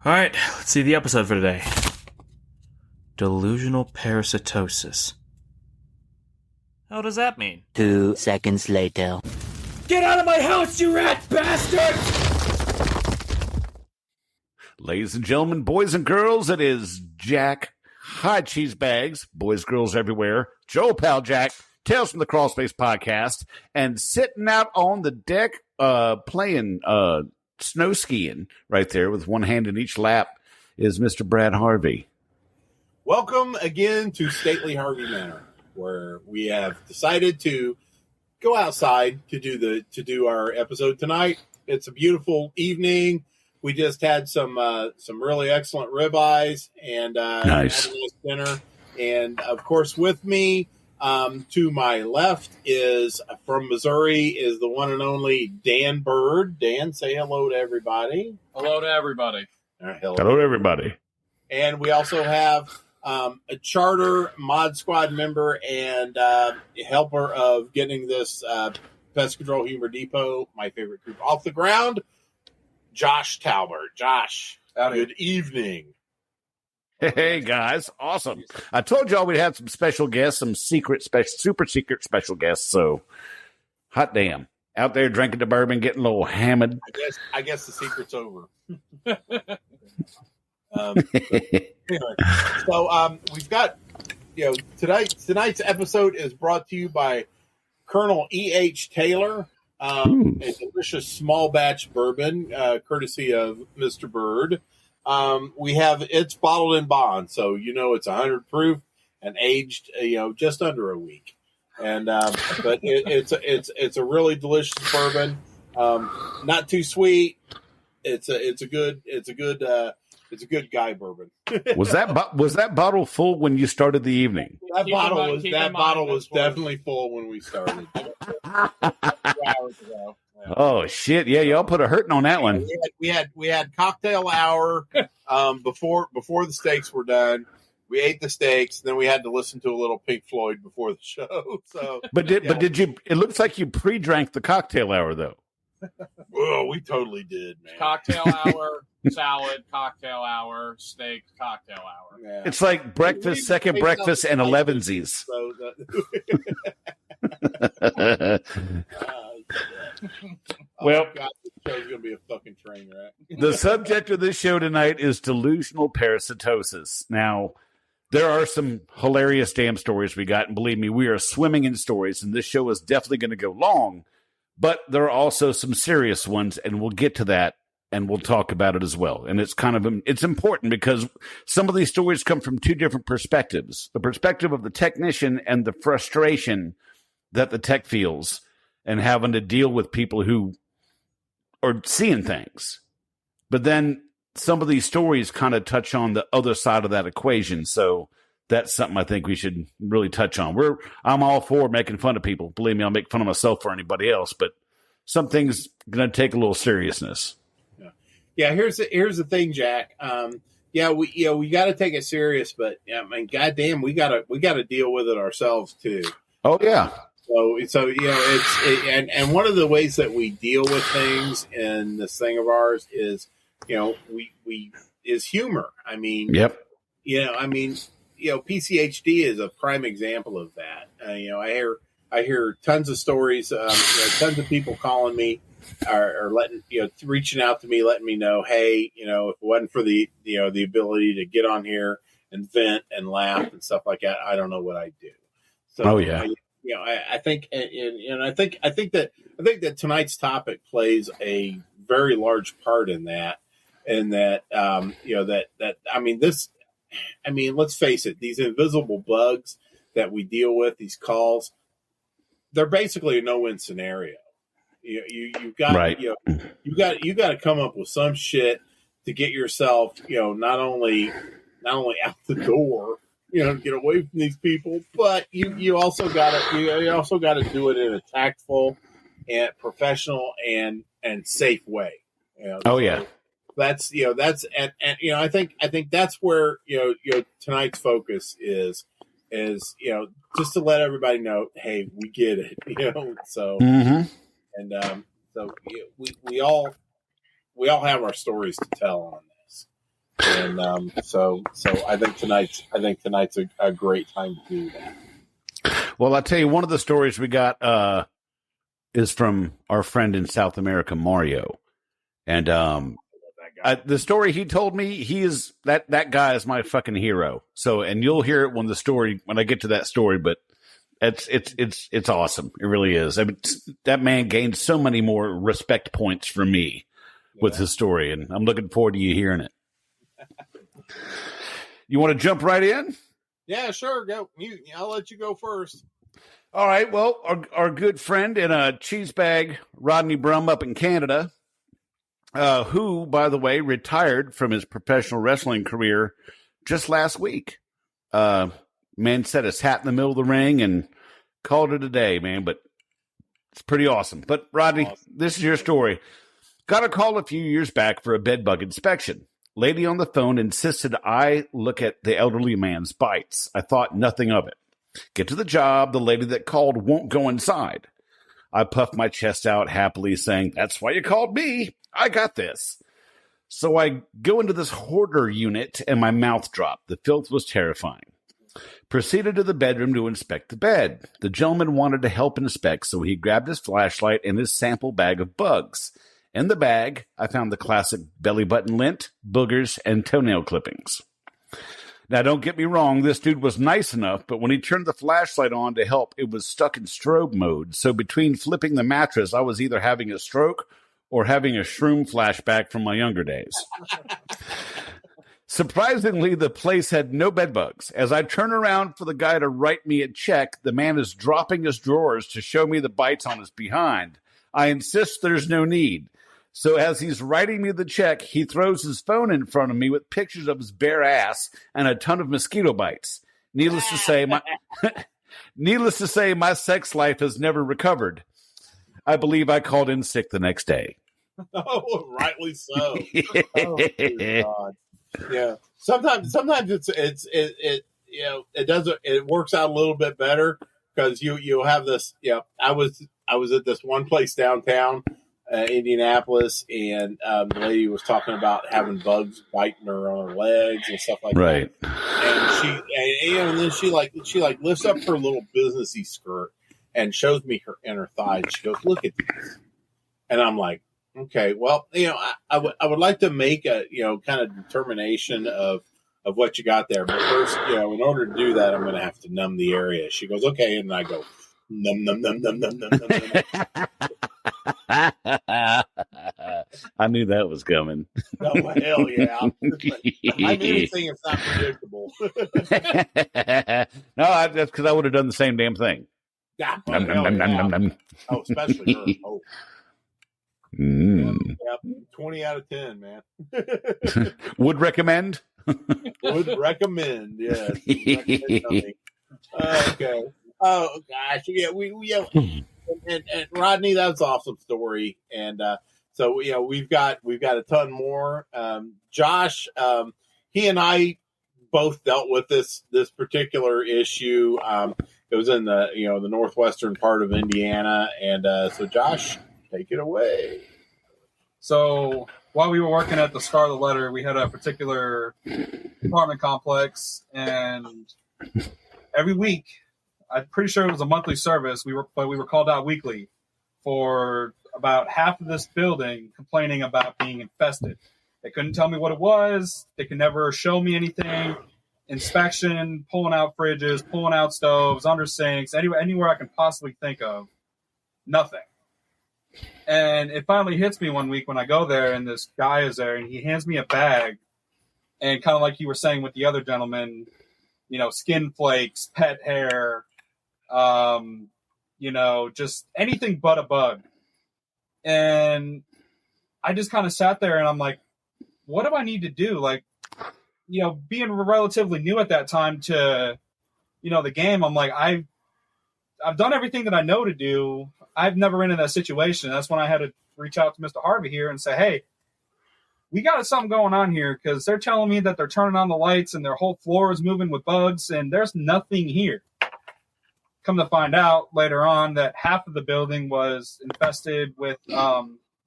Alright, let's see the episode for today. Delusional Parasitosis. How does that mean? 2 seconds later. Get out of my house, you rat bastard! Ladies and gentlemen, boys and girls, it is Jack, High Cheese Bags, boys, girls everywhere, Joe Pal Jack, Tales from the Crawlspace podcast, and sitting out on the deck playing snow skiing right there with one hand in each lap is Mr. Brad Harvey. Welcome again to Stately Harvey Manor, where we have decided to go outside to do our episode tonight. It's a beautiful evening. We just had some really excellent ribeyes and Nice. had a nice dinner. And of course, with me to my left is from Missouri is the one and only Dan Bird. Dan, say hello to everybody. Hello to everybody. Hello to everybody. And we also have a charter mod squad member and helper of getting this Pest Control Humor Depot, my favorite group, off the ground, Josh Talbert. Josh, good evening. Hey, guys. Awesome. I told y'all we'd have some special guests, some super secret special guests. So, hot damn. Out there drinking the bourbon, getting a little hammered. I guess the secret's over. So we've got, tonight's episode is brought to you by Colonel E.H. Taylor, a delicious small batch bourbon, courtesy of Mr. Bird. It's bottled in bond, so it's 100 proof and aged, just under a week. And but it's a really delicious bourbon, not too sweet. It's a good guy bourbon. Was that bottle full when you started the evening? That bottle was definitely full when we started. 2 hours ago. Yeah. Oh shit! Yeah, y'all put a hurting on that one. We had cocktail hour before the steaks were done. We ate the steaks, then we had to listen to a little Pink Floyd before the show. So, but did you? It looks like you pre-drank the cocktail hour though. Oh, we totally did, man. Cocktail hour, salad, cocktail hour, steak, cocktail hour. Yeah. It's like breakfast, second breakfast, and 11sies. So Well, God, this show's gonna be a fucking train wreck. The subject of this show tonight is delusional parasitosis. Now, there are some hilarious damn stories we got, and believe me, we are swimming in stories, and this show is definitely going to go long, but there are also some serious ones, and we'll get to that, and we'll talk about it as well. And it's important because some of these stories come from two different perspectives. The perspective of the technician and the frustration that the tech feels and having to deal with people who are seeing things. But then some of these stories kind of touch on the other side of that equation. So that's something I think we should really touch on. I'm all for making fun of people. Believe me, I'll make fun of myself or anybody else, but some things going to take a little seriousness. Yeah. Here's the thing, Jack. We got to take it serious, but I mean, goddamn, we got to deal with it ourselves too. Oh yeah. So and one of the ways that we deal with things in this thing of ours is, we is humor. I mean, yep. PCHD is a prime example of that. I hear tons of stories, tons of people calling me or reaching out to me, letting me know, hey, if it wasn't for the ability to get on here and vent and laugh and stuff like that, I don't know what I'd do. So, oh yeah. I think that tonight's topic plays a very large part in that, let's face it, these invisible bugs that we deal with, these calls, they're basically a no-win scenario. You got to come up with some shit to get yourself, not only out the door, get away from these people, but you also got to do it in a tactful and professional and safe way. Yeah. That's I think that's where tonight's focus is just to let everybody know, hey, we get it, so mm-hmm. and so we all have our stories to tell on this. And so I think tonight's a great time to do that. Well, I'll tell you, one of the stories we got is from our friend in South America, Mario. And the story he told me, he is that guy is my fucking hero. So, and you'll hear it when I get to that story, but it's awesome. It really is. I mean, that man gained so many more respect points from me with his story, and I'm looking forward to you hearing it. You want to jump right in? Yeah, sure. Go. I'll let you go first. All right. Well, our good friend in a cheese bag, Rodney Brum, up in Canada, who, by the way, retired from his professional wrestling career just last week. Man set his hat in the middle of the ring and called it a day, man. But it's pretty awesome. But Rodney, This is your story. Got a call a few years back for a bed bug inspection. Lady on the phone insisted I look at the elderly man's bites. I thought nothing of it. Get to the job, the lady that called won't go inside. I puffed my chest out happily, saying, "That's why you called me. I got this." So I go into this hoarder unit, and my mouth dropped. The filth was terrifying. Proceeded to the bedroom to inspect the bed. The gentleman wanted to help inspect, so he grabbed his flashlight and his sample bag of bugs. In the bag, I found the classic belly button lint, boogers, and toenail clippings. Now, don't get me wrong, this dude was nice enough, but when he turned the flashlight on to help, it was stuck in strobe mode. So between flipping the mattress, I was either having a stroke or having a shroom flashback from my younger days. Surprisingly, the place had no bed bugs. As I turn around for the guy to write me a check, the man is dropping his drawers to show me the bites on his behind. I insist there's no need. So as he's writing me the check, he throws his phone in front of me with pictures of his bare ass and a ton of mosquito bites. Needless to say, my sex life has never recovered. I believe I called in sick the next day. Oh, rightly so. Oh, dear God. Yeah. Sometimes it works out a little bit better because you'll have this. Yeah, I was at this one place downtown, Indianapolis, and the lady was talking about having bugs biting her on her legs and stuff like that. And then she lifts up her little businessy skirt and shows me her thighs. She goes, "Look at these," and I'm like, "Okay, well, I would like to make a kind of determination of what you got there, but first, in order to do that, I'm going to have to numb the area." She goes, "Okay," and I go, "Num num num num num num num." I knew that was coming. Oh, hell yeah. I'm anything that's not predictable. No, that's because I would have done the same damn thing. Yeah, oh, especially her. Oh. Yep. 20 out of 10, man. Would recommend? Would recommend, yes. Okay. Oh, gosh. Yeah, and Rodney, that's an awesome story. And so we've got a ton more. Josh, he and I both dealt with this particular issue. It was in the northwestern part of Indiana, and so Josh, take it away. So while we were working at the Scarlet Letter, we had a particular apartment complex, and every week, I'm pretty sure it was a monthly service. We were called out weekly for about half of this building complaining about being infested. They couldn't tell me what it was. They could never show me anything. Inspection, pulling out fridges, pulling out stoves, under sinks, anywhere I can possibly think of. Nothing. And it finally hits me one week when I go there, and this guy is there, and he hands me a bag. And kind of like you were saying with the other gentleman, skin flakes, pet hair, just anything but a bug. And I just kind of sat there, and I'm like, what do I need to do? Like, being relatively new at that time to, the game, I'm like, I've done everything that I know to do. I've never been in that situation. That's when I had to reach out to Mr. Harvey here and say, hey, we got something going on here because they're telling me that they're turning on the lights and their whole floor is moving with bugs and there's nothing here. Come to find out later on that half of the building was infested with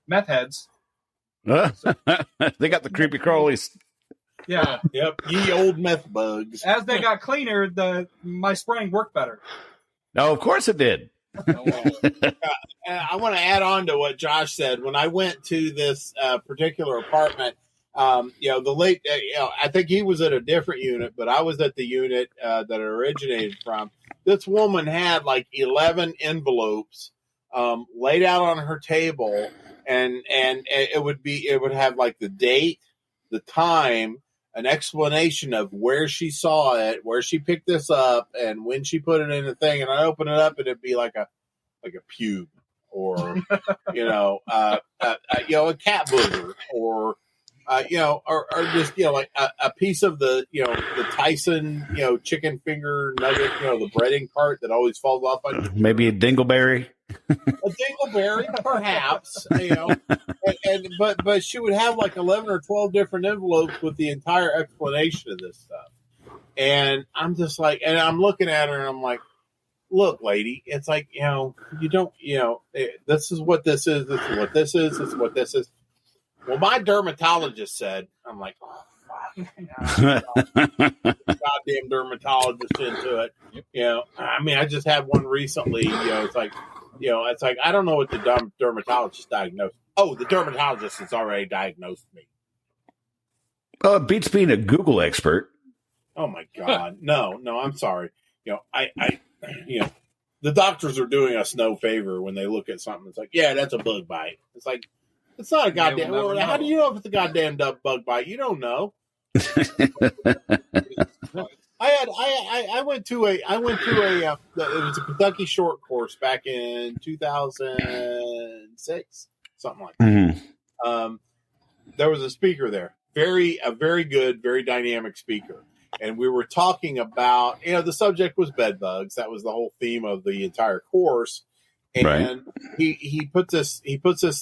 meth heads. They got the creepy crawlies. Yeah. Yep. Ye old meth bugs. As they got cleaner, my spraying worked better. No, of course it did. I want to add on to what Josh said. When I went to this particular apartment, the late, I think he was at a different unit, but I was at the unit that it originated from. This woman had like 11 envelopes laid out on her table, and it would have like the date, the time, an explanation of where she saw it, where she picked this up, and when she put it in the thing. And I open it up, and it'd be like a pube, or a cat booger, or just like a piece of the the Tyson chicken finger nugget, the breading part that always falls off on you. Maybe a dingleberry. A dingleberry, perhaps, but she would have like 11 or 12 different envelopes with the entire explanation of this stuff. And I'm just like, and I'm looking at her and I'm like, look, lady, it's like, you don't, this is what this is. This is what this is. This is what this is. Well, my dermatologist said, I'm like, oh, fuck. Goddamn dermatologist into it. I mean, I just had one recently, it's like, I don't know what the dermatologist diagnosed. Oh, the dermatologist has already diagnosed me. Well, it beats being a Google expert. Oh my God. No, I'm sorry. The doctors are doing us no favor when they look at something. It's like, yeah, that's a bug bite. It's like, it's not a goddamn. How do you know if it's a goddamn bug bite? You don't know. I went to a it was a Kentucky short course back in 2006, something like that. Mm-hmm. There was a speaker there, a very good, very dynamic speaker, and we were talking about the subject was bed bugs. That was the whole theme of the entire course. And right. he puts this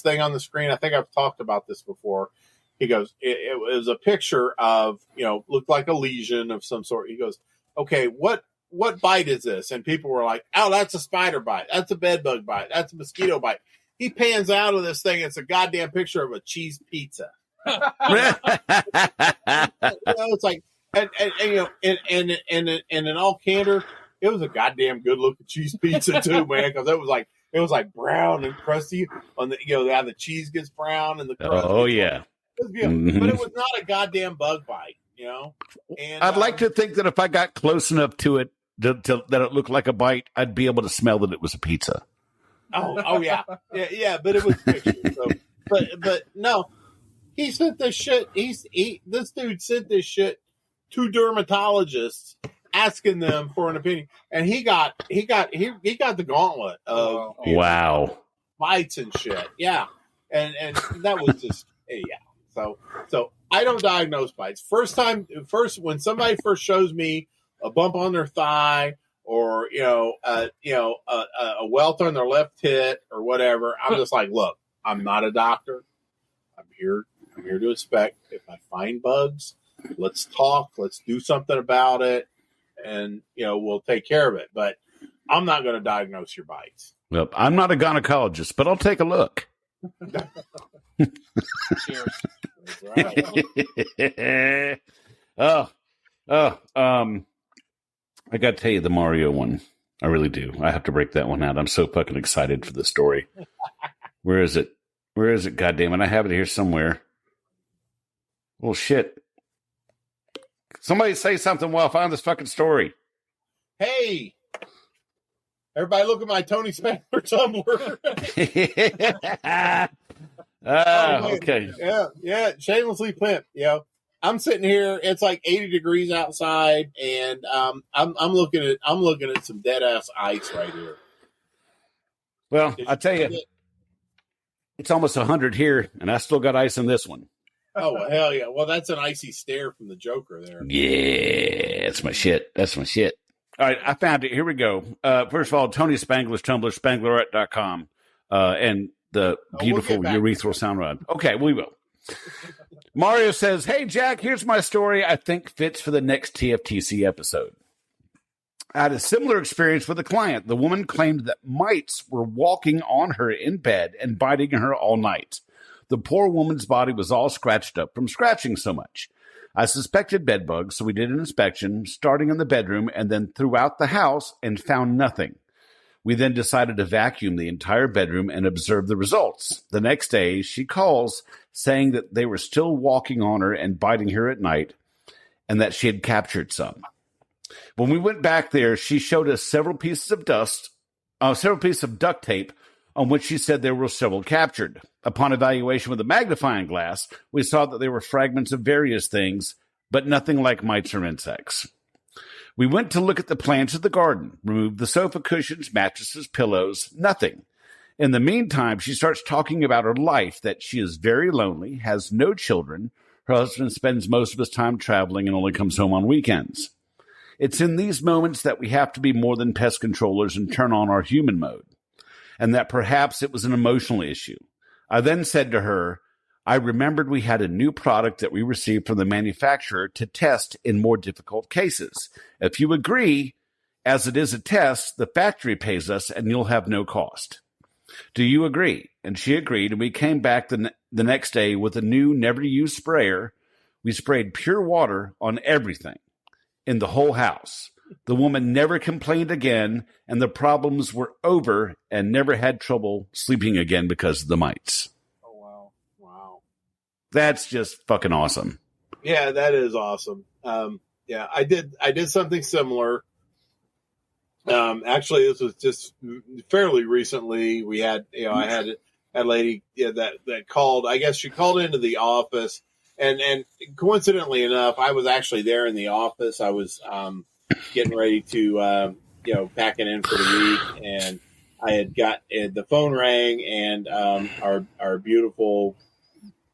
thing on the screen. I think I've talked about this before. He goes, it was a picture of, looked like a lesion of some sort. He goes, okay, what bite is this? And people were like, oh, that's a spider bite. That's a bed bug bite. That's a mosquito bite. He pans out of this thing. It's a goddamn picture of a cheese pizza. It's like, and in all candor, it was a goddamn good looking cheese pizza too, man. Because it was like brown and crusty on the, how the cheese gets brown and the crust. Oh yeah. Mm-hmm. But it was not a goddamn bug bite, And I'd like to think that if I got close enough to it that it looked like a bite, I'd be able to smell that it was a pizza. Oh yeah. But it was pictures. So, but no, he sent this shit. This dude sent this shit to dermatologists, asking them for an opinion, and he got the gauntlet of wow bites and shit. Yeah, and that was just yeah. So I don't diagnose bites. First when somebody first shows me a bump on their thigh or a welt on their left tit or whatever, I'm just like, look, I'm not a doctor. I'm here to inspect. If I find bugs, let's talk. Let's do something about it, and we'll take care of it. But I'm not going to diagnose your bites. Well, I'm not a gynecologist, but I'll take a look. Cheers. Right. I got to tell you the Mario one. I really do. I have to break that one out. I'm so fucking excited for the story. Where is it? God damn it. I have it here somewhere. Well, shit. Somebody say something while I find this fucking story. Hey, everybody look at my Tony Spangler Tumblr. Okay. Yeah. Shamelessly pimp. I'm sitting here. It's like 80 degrees outside, and I'm looking at some dead ass ice right here. Well, I tell you, it's almost 100 here, and I still got ice in this one. Oh, well, hell yeah. Well, that's an icy stare from the Joker there. Yeah, that's my shit. All right, I found it. Here we go. First of all, Tony Spangler's Tumblr, spanglerette.com, and the beautiful urethral sound rod. Okay, we will. Mario says, hey, Jack, here's my story I think fits for the next TFTC episode. I had a similar experience with a client. The woman claimed that mites were walking on her in bed and biting her all night. The poor woman's body was all scratched up from scratching so much. I suspected bed bugs, so we did an inspection, starting in the bedroom and then throughout the house, and found nothing. We then decided to vacuum the entire bedroom and observe the results. The next day, she calls saying that they were still walking on her and biting her at night, and that she had captured some. When we went back there, she showed us several pieces of duct tape on which she said there were several captured. Upon evaluation with a magnifying glass, we saw that they were fragments of various things, but nothing like mites or insects. We went to look at the plants of the garden, removed the sofa cushions, mattresses, pillows, nothing. In the meantime, she starts talking about her life, that she is very lonely, has no children, her husband spends most of his time traveling and only comes home on weekends. It's in these moments that we have to be more than pest controllers and turn on our human mode, and that perhaps it was an emotional issue. I then said to her, I remembered we had a new product that we received from the manufacturer to test in more difficult cases. If you agree, as it is a test, the factory pays us and you'll have no cost. Do you agree? And she agreed, and we came back the next day with a new, never-used sprayer. We sprayed pure water on everything in the whole house. The woman never complained again, and the problems were over and never had trouble sleeping again because of the mites. Oh, wow. Wow. That's just fucking awesome. Yeah, that is awesome. Yeah, I did something similar. Actually, this was just fairly recently. We had, I had a lady that called. I guess she called into the office, and coincidentally enough, I was actually there in the office. I was getting ready to packing in for the week, and I had got the phone rang, and our beautiful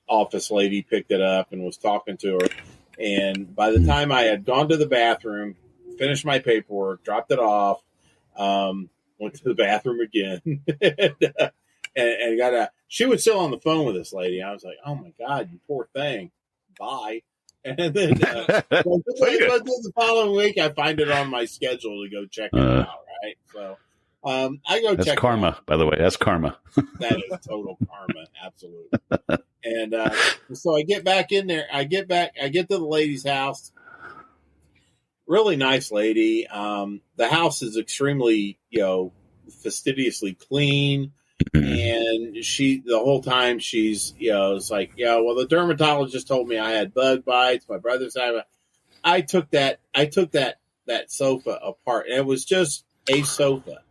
office lady picked it up and was talking to her. And by the time I had gone to the bathroom, finished my paperwork, dropped it off, went to the bathroom again, and got she was still on the phone with this lady. I was like, oh my God, you poor thing. Bye. And then the following week, I find it on my schedule to go check it out, right? So I go check it out. That's karma, by the way. That's karma. That is total karma, absolutely. And so I get back in there. I get to the lady's house. Really nice lady. The house is extremely, fastidiously clean. And the whole time she's, it's like, well, the dermatologist told me I had bug bites. My brother's having. I took that sofa apart, and it was just a sofa.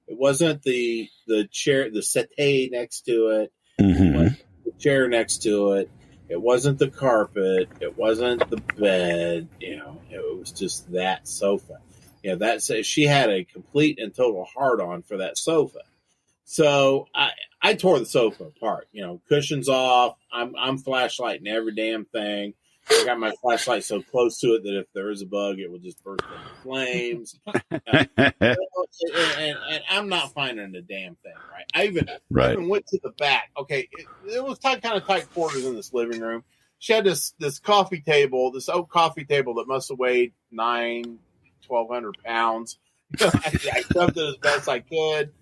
It wasn't the chair, the settee next to it. It wasn't the chair next to it. It wasn't the carpet. It wasn't the bed. It was just that sofa. She had a complete and total hard-on for that sofa. So I tore the sofa apart. Cushions off. I'm flashlighting every damn thing. I got my flashlight so close to it that if there is a bug, it will just burst into flames. And I'm not finding a damn thing, right? I even went to the back. Okay, it was kind of tight quarters in this living room. She had this coffee table, this oak coffee table that must have weighed 1,200 pounds. I shoved it as best I could,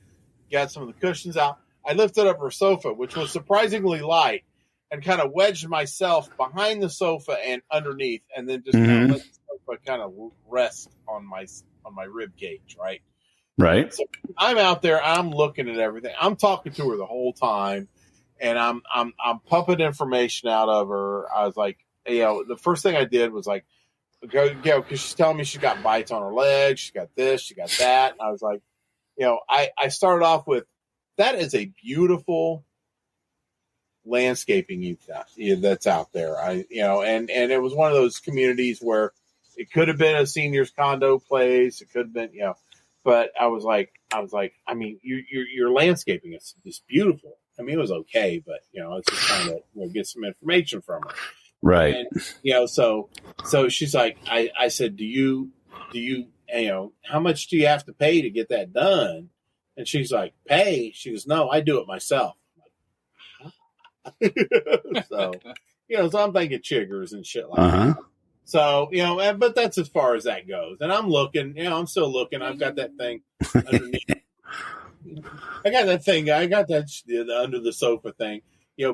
got some of the cushions out. I lifted up her sofa, which was surprisingly light, and kind of wedged myself behind the sofa and underneath, and then just kind of let the sofa kind of rest on my rib cage, right? Right. So I'm out there, I'm looking at everything. I'm talking to her the whole time, and I'm pumping information out of her. I was like, the first thing I did was like, go, because she's telling me she's got bites on her legs, she got this, she got that, and I was like, I started off with, that is a beautiful landscaping that's out there. And it was one of those communities where it could have been a senior's condo place. It could have been, but I was like, I mean, your landscaping is just beautiful. I mean, it was okay, but it's just trying to get some information from her. Right. And, so she's like, I said, do you, how much do you have to pay to get that done? And she's like, pay? She goes, no, I do it myself. So I'm thinking chiggers and shit like that. So, but that's as far as that goes. And I'm looking, I'm still looking. I've got that thing underneath. I got that under the sofa thing,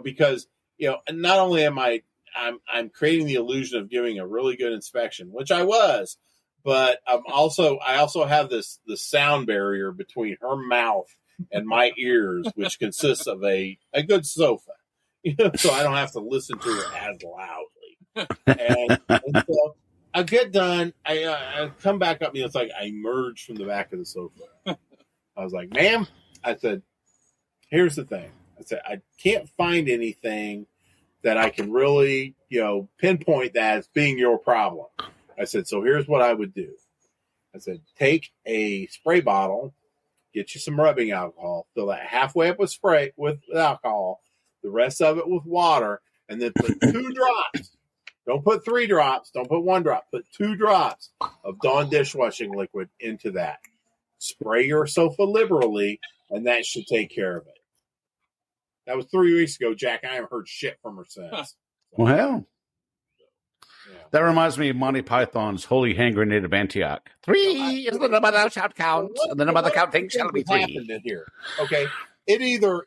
because, not only am I I'm creating the illusion of giving a really good inspection, which I was, but I also have the sound barrier between her mouth and my ears, which consists of a good sofa, so I don't have to listen to her as loudly. And so I get done. I come back up, it's like I emerged from the back of the sofa. I was like, ma'am, I said, here's the thing. I said, I can't find anything that I can really, pinpoint that as being your problem. I said, so here's what I would do. I said, take a spray bottle, get you some rubbing alcohol, fill that halfway up with alcohol, the rest of it with water, and then put 2 drops. Don't put 3 drops. Don't put 1 drop. Put 2 drops of Dawn dishwashing liquid into that. Spray your sofa liberally, and that should take care of it. That was 3 weeks ago, Jack. I haven't heard shit from her since. Well, Yeah. that reminds me of Monty Python's Holy Hand Grenade of Antioch. 3 is the number thou shalt count, and the number thou counting shall be 3. Happened in here? Okay, it either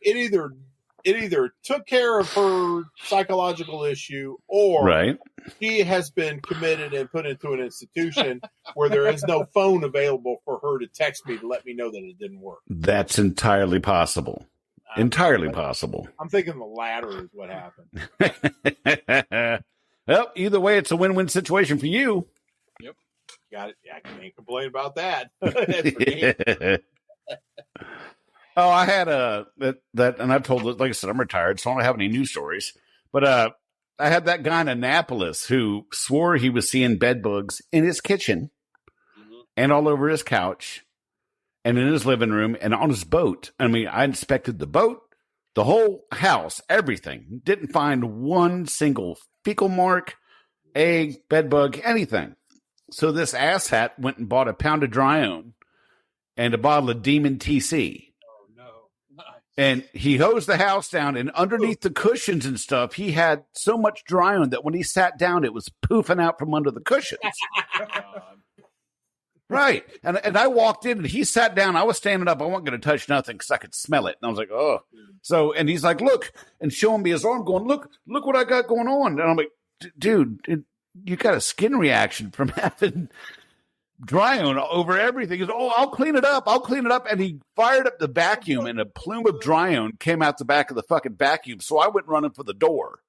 took care of her psychological issue, or Right. she has been committed and put into an institution where there is no phone available for her to text me to let me know that it didn't work. That's entirely possible. Entirely possible. I'm thinking the latter is what happened. Well, either way, it's a win-win situation for you. Got it. Yeah, I can't complain about that. That's for me. Oh, I had that, and I've told it. Like I said, I'm retired, so I don't have any news stories. But I had that guy in Annapolis who swore he was seeing bed bugs in his kitchen, and all over his couch, and in his living room, and on his boat. I mean, I inspected the boat, the whole house, everything. Didn't find one single fecal mark, egg, bed bug, anything. So this asshat went and bought a pound of Dryone and a bottle of Demon TC. Oh, no. Nice. And he hosed the house down, and underneath the cushions and stuff, he had so much Dryone that when he sat down, it was poofing out from under the cushions. Right. And I walked in, and he sat down. I was standing up. I wasn't going to touch nothing because I could smell it. And I was like, oh. So, and he's like, look, and showing me his arm going, look what I got going on. And I'm like, dude, you got a skin reaction from having Dryone over everything. He goes, oh, I'll clean it up. And he fired up the vacuum, and a plume of Dryone came out the back of the fucking vacuum. So I went running for the door.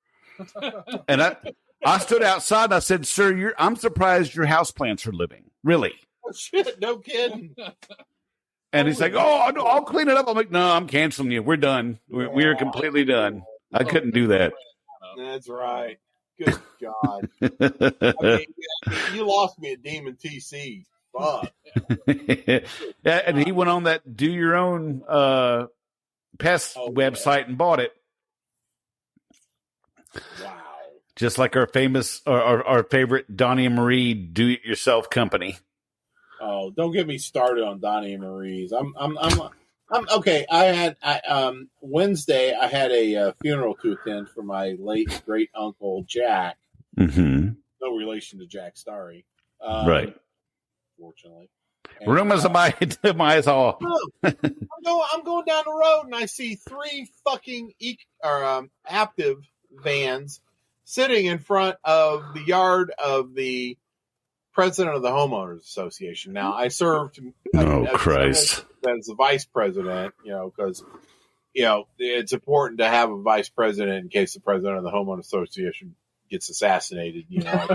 And I stood outside, and I said, sir, I'm surprised your houseplants are living. Really? Oh, shit, no kidding. And he's like, oh, no, I'll clean it up. I'm like, no, I'm canceling you. We're done. We are completely done. I couldn't do that. That's right. Good God. I mean, you lost me at Demon TC. Fuck. Yeah, and he went on that do your own pest website and bought it. Wow. Just like our famous, our favorite Donnie and Marie do-it-yourself company. Oh, don't get me started on Donnie and Marie's. I'm okay. I Wednesday. I had a funeral to attend for my late great uncle Jack. Mm-hmm. No relation to Jack Starry, right? Fortunately, rumors of my all. I'm going down the road and I see 3 fucking active vans sitting in front of the yard of the president of the homeowners association. Now I served Christ as the vice president, because it's important to have a vice president in case the president of the homeowners association gets assassinated. Yeah,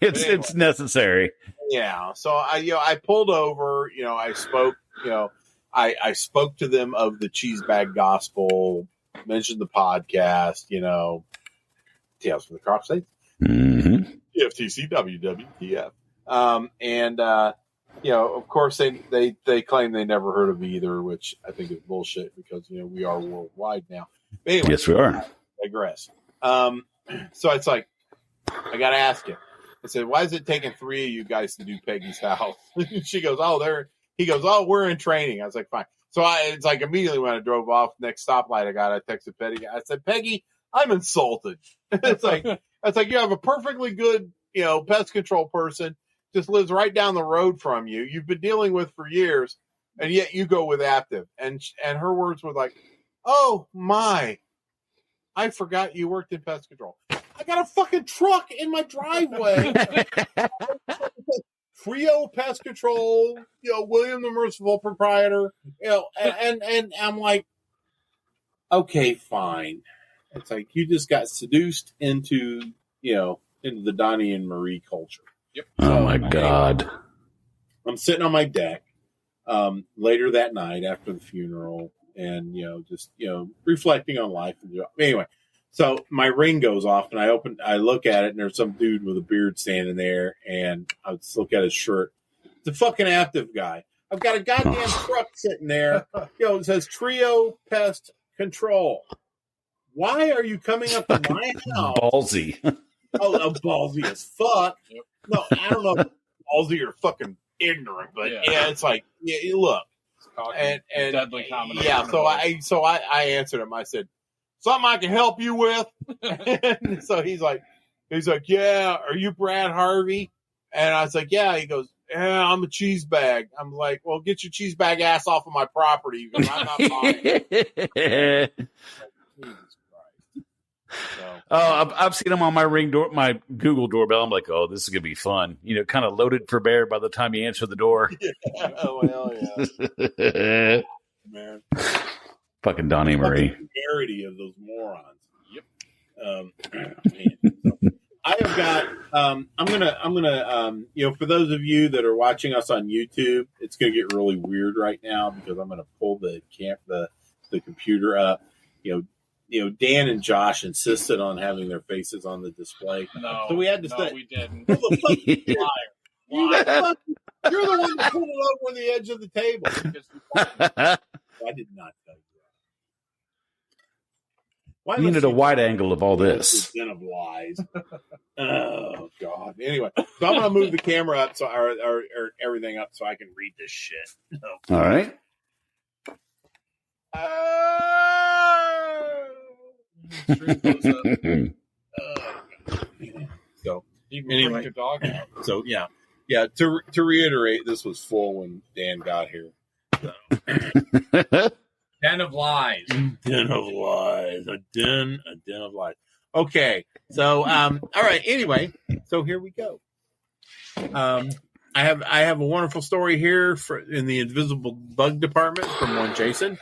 it's necessary. Yeah, so I pulled over. I spoke. I spoke to them of the cheese bag gospel. Mentioned the podcast. Tales from the Crop States. Mm-hmm. FTC WWTF. Of course they claim they never heard of either, which I think is bullshit because we are worldwide now. But anyway, yes, we are. I digress. So it's like I got to ask you. I said, why is it taking 3 of you guys to do Peggy's house? She goes, he goes, we're in training. I was like, fine. So it's like immediately when I drove off, next stoplight I texted Peggy. I said, Peggy, I'm insulted. It's like you have a perfectly good, pest control person just lives right down the road from you. You've been dealing with for years, and yet you go with Active. And her words were like, "Oh my, I forgot you worked in pest control. I got a fucking truck in my driveway. Trio Pest Control, William the Merciful proprietor, and I'm like, okay, fine. It's like you just got seduced into the Donnie and Marie culture. Yep. Oh my God. I'm sitting on my deck later that night after the funeral, and just reflecting on life. Anyway, so my ring goes off, and I look at it, and there's some dude with a beard standing there, and I just look at his shirt. It's a fucking active guy. I've got a goddamn truck sitting there. It says Trio Pest Control. Why are you coming up to my house? Ballsy. Oh, ballsy as fuck. Yep. No, I don't know if ballsy or fucking ignorant, but yeah it's like, look. And deadly combination. Yeah, so I answered him. I said, something I can help you with? And so he's like, yeah, are you Brad Harvey? And I was like, yeah. He goes, yeah, I'm a cheese bag. I'm like, well, get your cheese bag ass off of my property because I'm not buying it. Jesus Christ. So, I've seen them on my my Google doorbell. I'm like, oh, this is gonna be fun. Kind of loaded for bear by the time you answer the door. Yeah, well, yeah, man. Fucking Donnie Marie. Parody of those morons. Yep. I have got. I'm gonna. For those of you that are watching us on YouTube, it's gonna get really weird right now because I'm gonna pull the computer up. Dan and Josh insisted on having their faces on the display. No, so we had to we didn't. Who the fuck liar? You're the one that pulled it over the edge of the table. I did not tell you that. Why you needed a wide angle of all this. Den of lies. Oh God. Anyway, so I'm gonna move the camera up or everything up so I can read this shit. All right. So You can anyway, bring your dog out. So yeah. To reiterate, this was full when Dan got here. So. Den of lies. Den of lies. A den of lies. Okay. So all right. Anyway, so here we go. I have a wonderful story here in the invisible bug department from one Jason.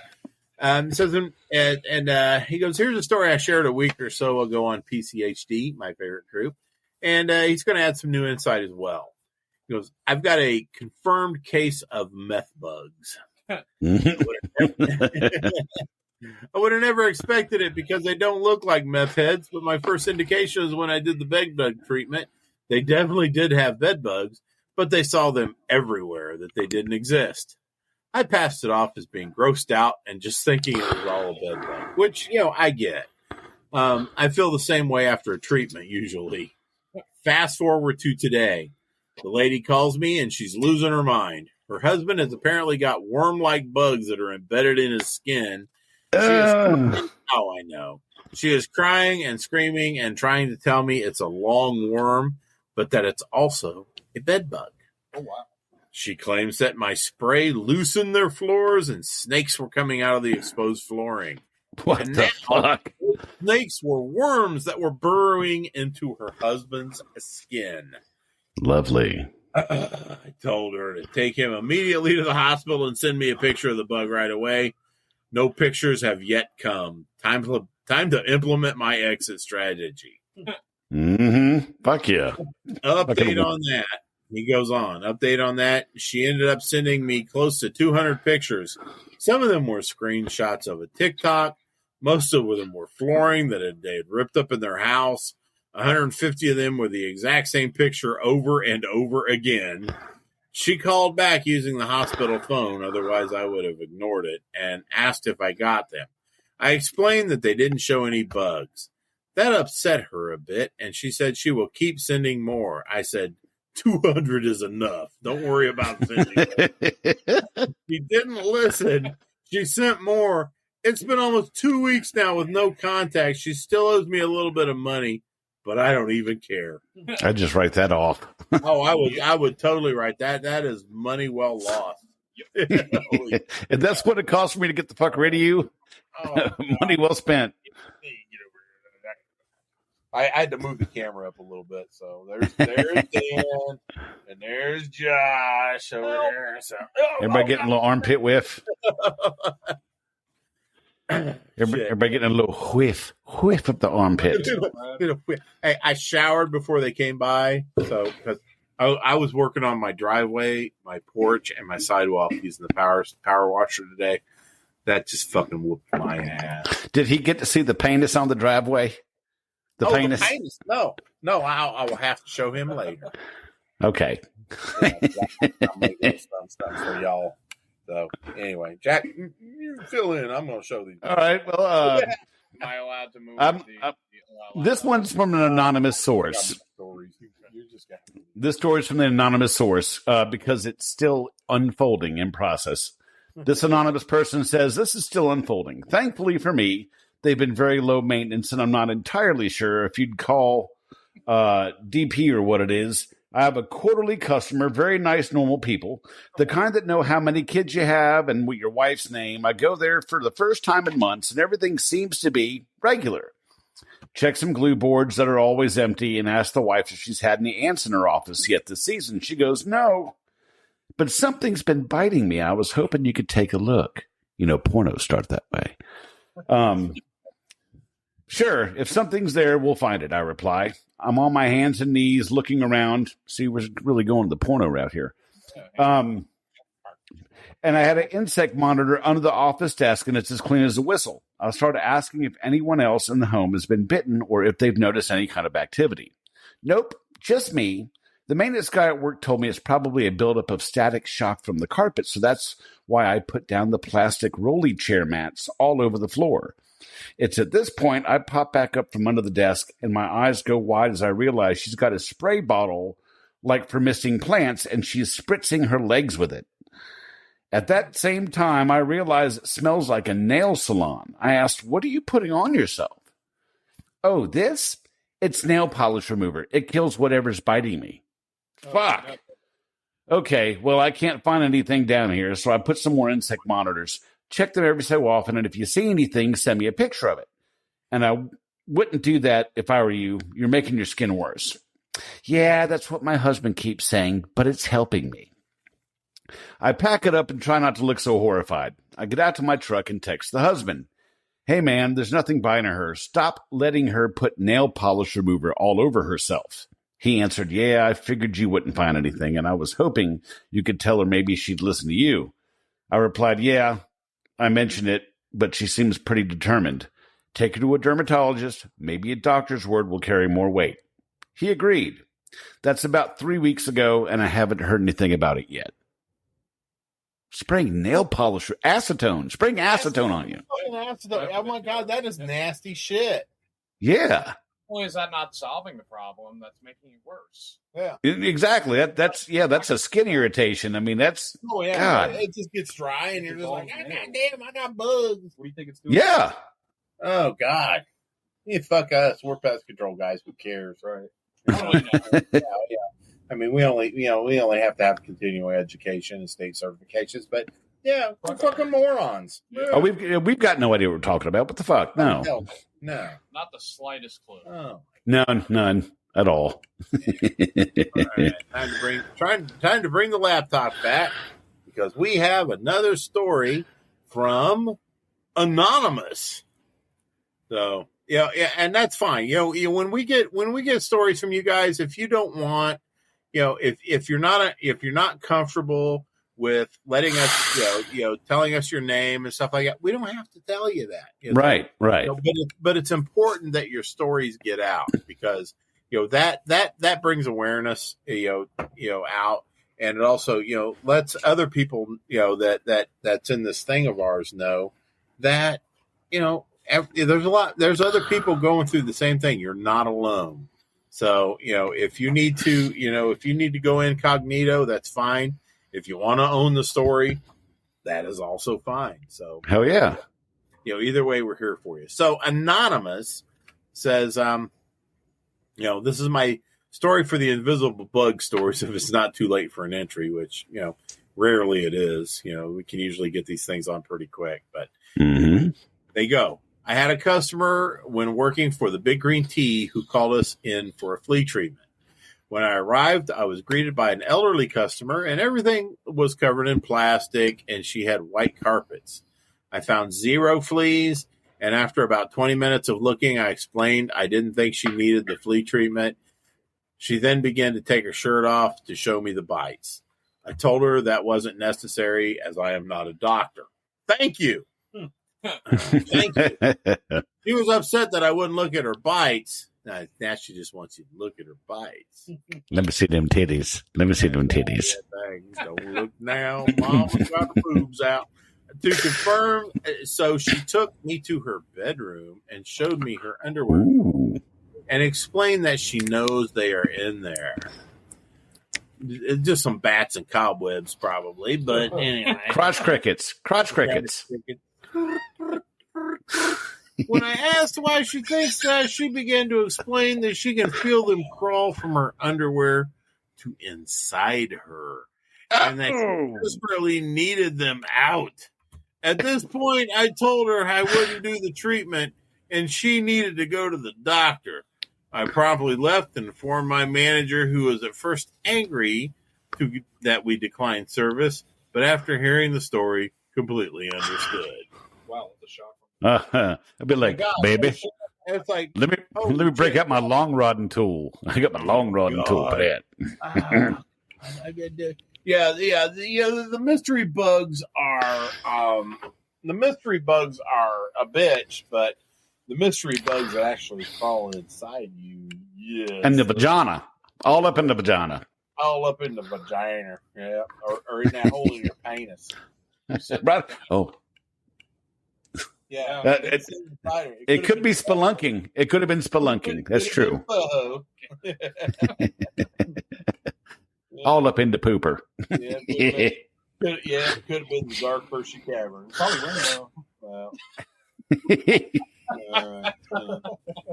It says, and he goes, here's a story I shared a week or so ago on PCHD, my favorite group. And he's going to add some new insight as well. He goes, I've got a confirmed case of meth bugs. I would have never expected it because they don't look like meth heads, but my first indication is when I did the bed bug treatment, they definitely did have bed bugs, but they saw them everywhere that they didn't exist. I passed it off as being grossed out and just thinking it was all a bed bug, which, I get. I feel the same way after a treatment, usually. Fast forward to today. The lady calls me and she's losing her mind. Her husband has apparently got worm-like bugs that are embedded in his skin. I know. She is crying and screaming and trying to tell me it's a long worm, but that it's also a bed bug. Oh, wow. She claims that my spray loosened their floors and snakes were coming out of the exposed flooring. What and the fuck? Snakes were worms that were burrowing into her husband's skin. Lovely. I told her to take him immediately to the hospital and send me a picture of the bug right away. No pictures have yet come. Time to implement my exit strategy. Mm-hmm. Fuck yeah. Update on that. He goes on. Update on that. She ended up sending me close to 200 pictures. Some of them were screenshots of a TikTok. Most of them were flooring that they had ripped up in their house. 150 of them were the exact same picture over and over again. She called back using the hospital phone, otherwise I would have ignored it, and asked if I got them. I explained that they didn't show any bugs. That upset her a bit, and she said she will keep sending more. I said, 200 is enough. Don't worry about sending more. She didn't listen. She sent more. It's been almost 2 weeks now with no contact. She still owes me a little bit of money, but I don't even care. I just write that off. I would totally write that. That is money well lost. And that's what it cost for me to get the fuck rid of you. Oh, Money well spent. Get over here. I had to move the camera up a little bit. So there's Dan and there's Josh over there. So Everybody getting a little armpit whiff. Everybody getting a little whiff of the armpit. Hey, I showered before they came by, so because I was working on my driveway, my porch, and my sidewalk using the power washer today. That just fucking whooped my ass. Did he get to see the penis on the driveway? The penis? No, I will have to show him later. Okay. I'll make those stuff for y'all. So anyway, Jack, you fill in. I'm going to show these. All right. Well, Am I allowed to move? this one's from an anonymous source. This story is from an anonymous source because it's still unfolding in process. This anonymous person says, this is still unfolding. Thankfully for me, they've been very low maintenance, and I'm not entirely sure if you'd call DP or what it is. I have a quarterly customer, very nice, normal people, the kind that know how many kids you have and what your wife's name. I go there for the first time in months, and everything seems to be regular. Check some glue boards that are always empty and ask the wife if she's had any ants in her office yet this season. She goes, no. But something's been biting me. I was hoping you could take a look. You know, pornos start that way. Sure, if something's there, we'll find it, I reply. I'm on my hands and knees looking around. See, we're really going the porno route here. And I had an insect monitor under the office desk, and it's as clean as a whistle. I started asking if anyone else in the home has been bitten or if they've noticed any kind of activity. Nope, just me. The maintenance guy at work told me it's probably a buildup of static shock from the carpet, so that's why I put down the plastic rolly chair mats all over the floor. It's at this point I pop back up from under the desk, and my eyes go wide as I realize she's got a spray bottle like for misting plants, and she's spritzing her legs with it. At that same time, I realize it smells like a nail salon. I asked, what are you putting on yourself? Oh, this? It's nail polish remover. It kills whatever's biting me. Fuck. Okay, well, I can't find anything down here, so I put some more insect monitors. Check them every so often, and if you see anything, send me a picture of it. And I wouldn't do that if I were you. You're making your skin worse. Yeah, that's what my husband keeps saying, but it's helping me. I pack it up and try not to look so horrified. I get out to my truck and text the husband. Hey, man, there's nothing biting her. Stop letting her put nail polish remover all over herself. He answered, yeah, I figured you wouldn't find anything, and I was hoping you could tell her maybe she'd listen to you. I replied, yeah, I mentioned it, but she seems pretty determined. Take her to a dermatologist. Maybe a doctor's word will carry more weight. He agreed. That's about 3 weeks ago, and I haven't heard anything about it yet. Spraying nail polish, acetone. Spraying acetone on you. Oh my God, that is nasty shit. Yeah. Well, is that not solving the problem? That's making it worse. Yeah. Exactly. That's a skin irritation. I mean, that's... Oh, yeah. God. It just gets dry, and you're just like, God damn, I got bugs. What do you think it's doing? Yeah. Oh, God. Yeah, fuck us. We're pest control guys. Who cares, right? Yeah. I mean, we only have to have continuing education and state certifications, but yeah, we're fucking morons. Yeah. Oh, we've got no idea what we're talking about. What the fuck? No. No. Not the slightest clue. Oh. None at all. All right. Time to bring the laptop back because we have another story from Anonymous. So yeah, and that's fine. When we get stories from you guys, if you don't want, if you're not comfortable with letting us, telling us your name and stuff like that, we don't have to tell you that. Right. But it's important that your stories get out because that brings awareness out, and it also lets other people that's in this thing of ours know that there's other people going through the same thing. You're not alone. So if you need to go incognito, that's fine. If you want to own the story, that is also fine. So hell yeah. Either way, we're here for you. So Anonymous says, this is my story for the invisible bug stories. If it's not too late for an entry, which, rarely it is, we can usually get these things on pretty quick, but they go. I had a customer when working for the Big Green Tea who called us in for a flea treatment. When I arrived, I was greeted by an elderly customer, and everything was covered in plastic, and she had white carpets. I found 0 fleas, and after about 20 minutes of looking, I explained I didn't think she needed the flea treatment. She then began to take her shirt off to show me the bites. I told her that wasn't necessary, as I am not a doctor. Thank you. Thank you. She was upset that I wouldn't look at her bites. Now she just wants you to look at her bites. Let me see them titties. Let me see them titties. Don't look now. Mama's got her boobs out. To confirm, so she took me to her bedroom and showed me her underwear. Ooh. And explained that she knows they are in there. Just some bats and cobwebs, probably. But anyway. Crotch crickets. Crotch crickets. When I asked why she thinks that, she began to explain that she can feel them crawl from her underwear to inside her, and that she desperately needed them out. At this point, I told her I wouldn't do the treatment, and she needed to go to the doctor. I promptly left and informed my manager, who was at first angry that we declined service, but after hearing the story, completely understood. Wow, that's a shock. I'd be like, baby, it's like, let me break out my long rodding tool. I got my long rodding tool for that. The mystery bugs are a bitch, but the mystery bugs that actually crawl inside you, yes. And the vagina, all up in the vagina. All up in the vagina, yeah, or in that hole in your penis. Right? Oh. Yeah, it could be spelunking. It could have been spelunking. That's true. All up in the pooper. It could have been the Dark Percy Cavern. Probably Rainbow. Well,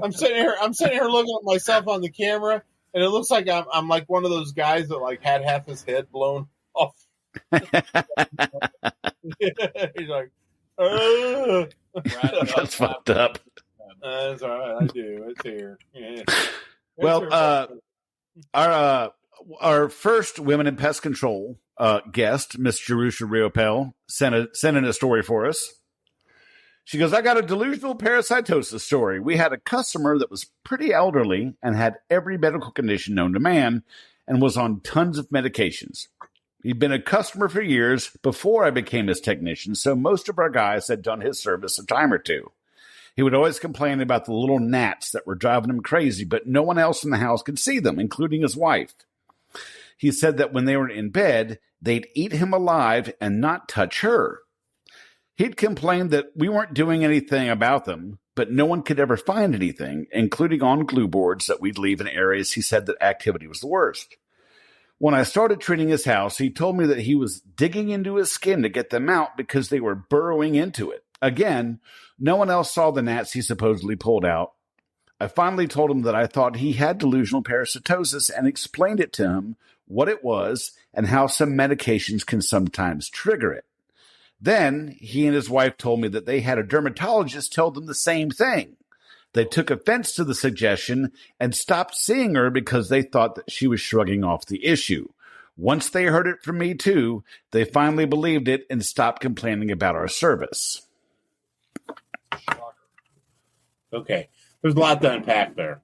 I'm sitting here looking at myself on the camera, and it looks like I'm like one of those guys that like had half his head blown off. He's like, that's fucked up. That's all right. I do. It's here. Yeah. Well, our first Women in Pest Control guest, Miss Jerusha Riopel, sent in a story for us. She goes, I got a delusional parasitosis story. We had a customer that was pretty elderly and had every medical condition known to man and was on tons of medications. He'd been a customer for years before I became his technician, so most of our guys had done his service a time or two. He would always complain about the little gnats that were driving him crazy, but no one else in the house could see them, including his wife. He said that when they were in bed, they'd eat him alive and not touch her. He'd complained that we weren't doing anything about them, but no one could ever find anything, including on glue boards that we'd leave in areas he said that activity was the worst. When I started treating his house, he told me that he was digging into his skin to get them out because they were burrowing into it. Again, no one else saw the gnats he supposedly pulled out. I finally told him that I thought he had delusional parasitosis and explained it to him, what it was, and how some medications can sometimes trigger it. Then he and his wife told me that they had a dermatologist tell them the same thing. They took offense to the suggestion and stopped seeing her because they thought that she was shrugging off the issue. Once they heard it from me too, they finally believed it and stopped complaining about our service. Okay, there's a lot to unpack there.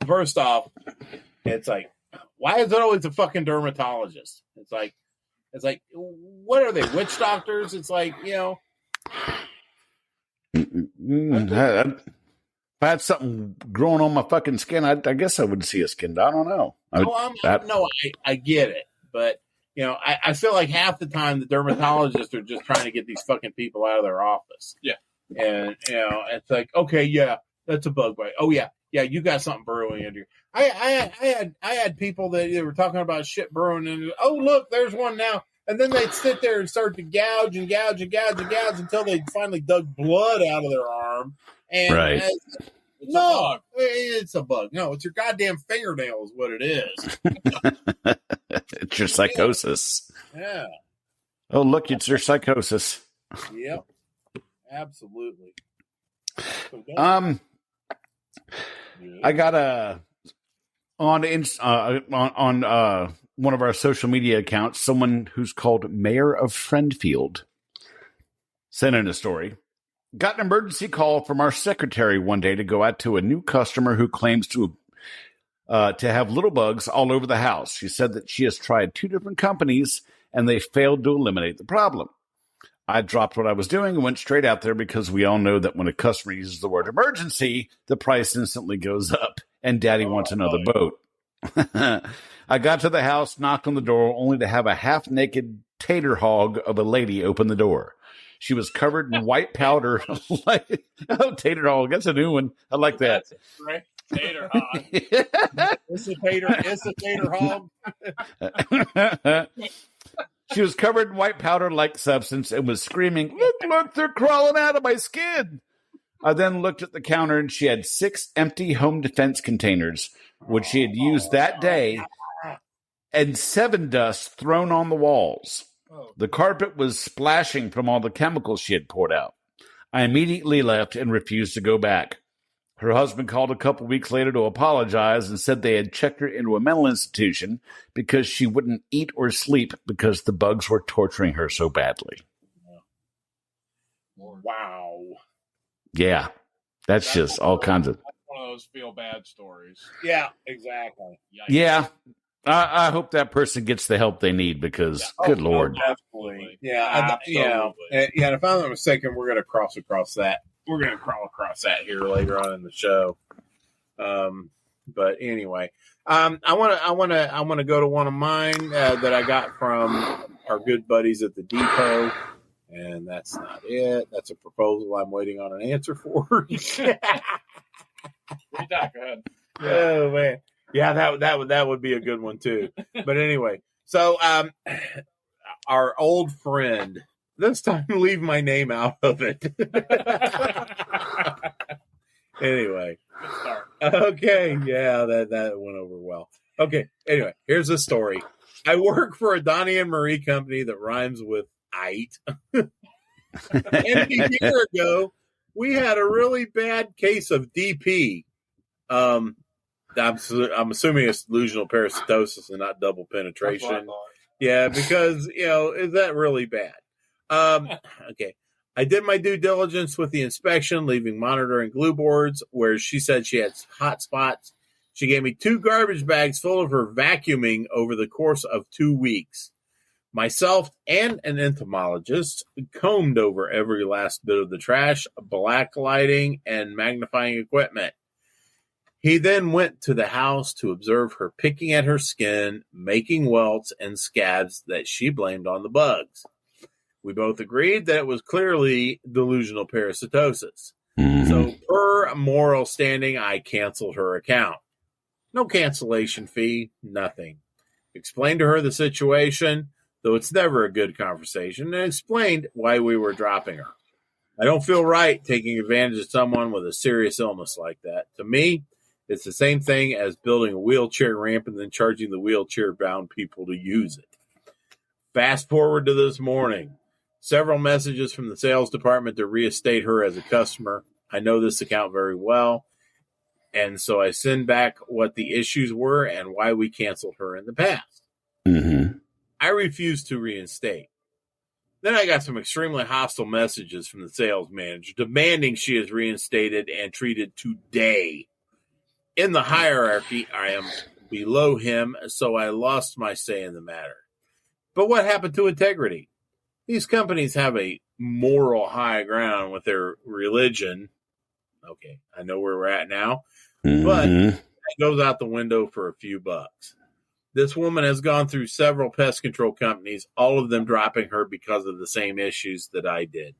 First off, it's like, why is it always a fucking dermatologist? It's like, what are they, witch doctors? It's like, If I had something growing on my fucking skin, I guess I would see a skin. I don't know. I get it, but I feel like half the time the dermatologists are just trying to get these fucking people out of their office. Yeah, and it's like, okay, yeah, that's a bug bite. Oh yeah, you got something burrowing into you. I had people that they were talking about shit burrowing into. Oh look, there's one now. And then they'd sit there and start to gouge until they finally dug blood out of their arm. And right. It's a bug. No, it's your goddamn fingernail is what it is. It's your psychosis. Yeah. Oh, look, it's your psychosis. Yep. Absolutely. So I got on one of our social media accounts, someone who's called Mayor of Friendfield sent in a story. Got an emergency call from our secretary one day to go out to a new customer who claims to have little bugs all over the house. She said that she has tried 2 different companies and they failed to eliminate the problem. I dropped what I was doing and went straight out there because we all know that when a customer uses the word emergency, the price instantly goes up and daddy wants another boat. I got to the house, knocked on the door, only to have a half-naked tater hog of a lady open the door. She was covered in white powder. Tater hog. That's a new one. I like that. That's right. Tater hog. It's a tater hog. She was covered in white powder-like substance and was screaming, look, they're crawling out of my skin. I then looked at the counter and she had 6 empty home defense containers, which she had used that day, and 7 dust thrown on the walls. The carpet was splashing from all the chemicals she had poured out. I immediately left and refused to go back. Her husband called a couple weeks later to apologize and said they had checked her into a mental institution because she wouldn't eat or sleep because the bugs were torturing her so badly. Wow. Yeah, that's just all kinds of... One of those feel-bad stories. Yeah, exactly. Yikes. Yeah, I hope that person gets the help they need because, good Lord. Definitely. Yeah, and if I'm not mistaken, we're going to crawl across that. We're going to crawl across that here later on in the show. But anyway, I want to go to one of mine that I got from our good buddies at the depot, and that's not it. That's a proposal I'm waiting on an answer for. Go ahead. Oh man, yeah, that would be a good one too. But anyway, so our old friend. This time, leave my name out of it. Anyway. Good start. Okay. Yeah, that went over well. Okay. Anyway, here's the story. I work for a Donnie and Marie company that rhymes with "ite." And a year ago, we had a really bad case of DP. I'm assuming it's delusional parasitosis and not double penetration. Yeah, because, is that really bad? Okay. I did my due diligence with the inspection, leaving monitor and glue boards where she said she had hot spots. She gave me 2 garbage bags full of her vacuuming over the course of 2 weeks. Myself and an entomologist combed over every last bit of the trash, black lighting, and magnifying equipment. He then went to the house to observe her picking at her skin, making welts and scabs that she blamed on the bugs. We both agreed that it was clearly delusional parasitosis. So per moral standing, I canceled her account. No cancellation fee, nothing. Explained to her the situation, though it's never a good conversation, and explained why we were dropping her. I don't feel right taking advantage of someone with a serious illness like that. To me, it's the same thing as building a wheelchair ramp and then charging the wheelchair-bound people to use it. Fast forward to this morning. Several messages from the sales department to reinstate her as a customer. I know this account very well, and so I send back what the issues were and why we canceled her in the past. I refuse to reinstate. Then I got some extremely hostile messages from the sales manager demanding she is reinstated and treated today. In the hierarchy, I am below him, so I lost my say in the matter. But what happened to integrity? These companies have a moral high ground with their religion. Okay, I know where we're at now. But it goes out the window for a few bucks. This woman has gone through several pest control companies, all of them dropping her because of the same issues that I did.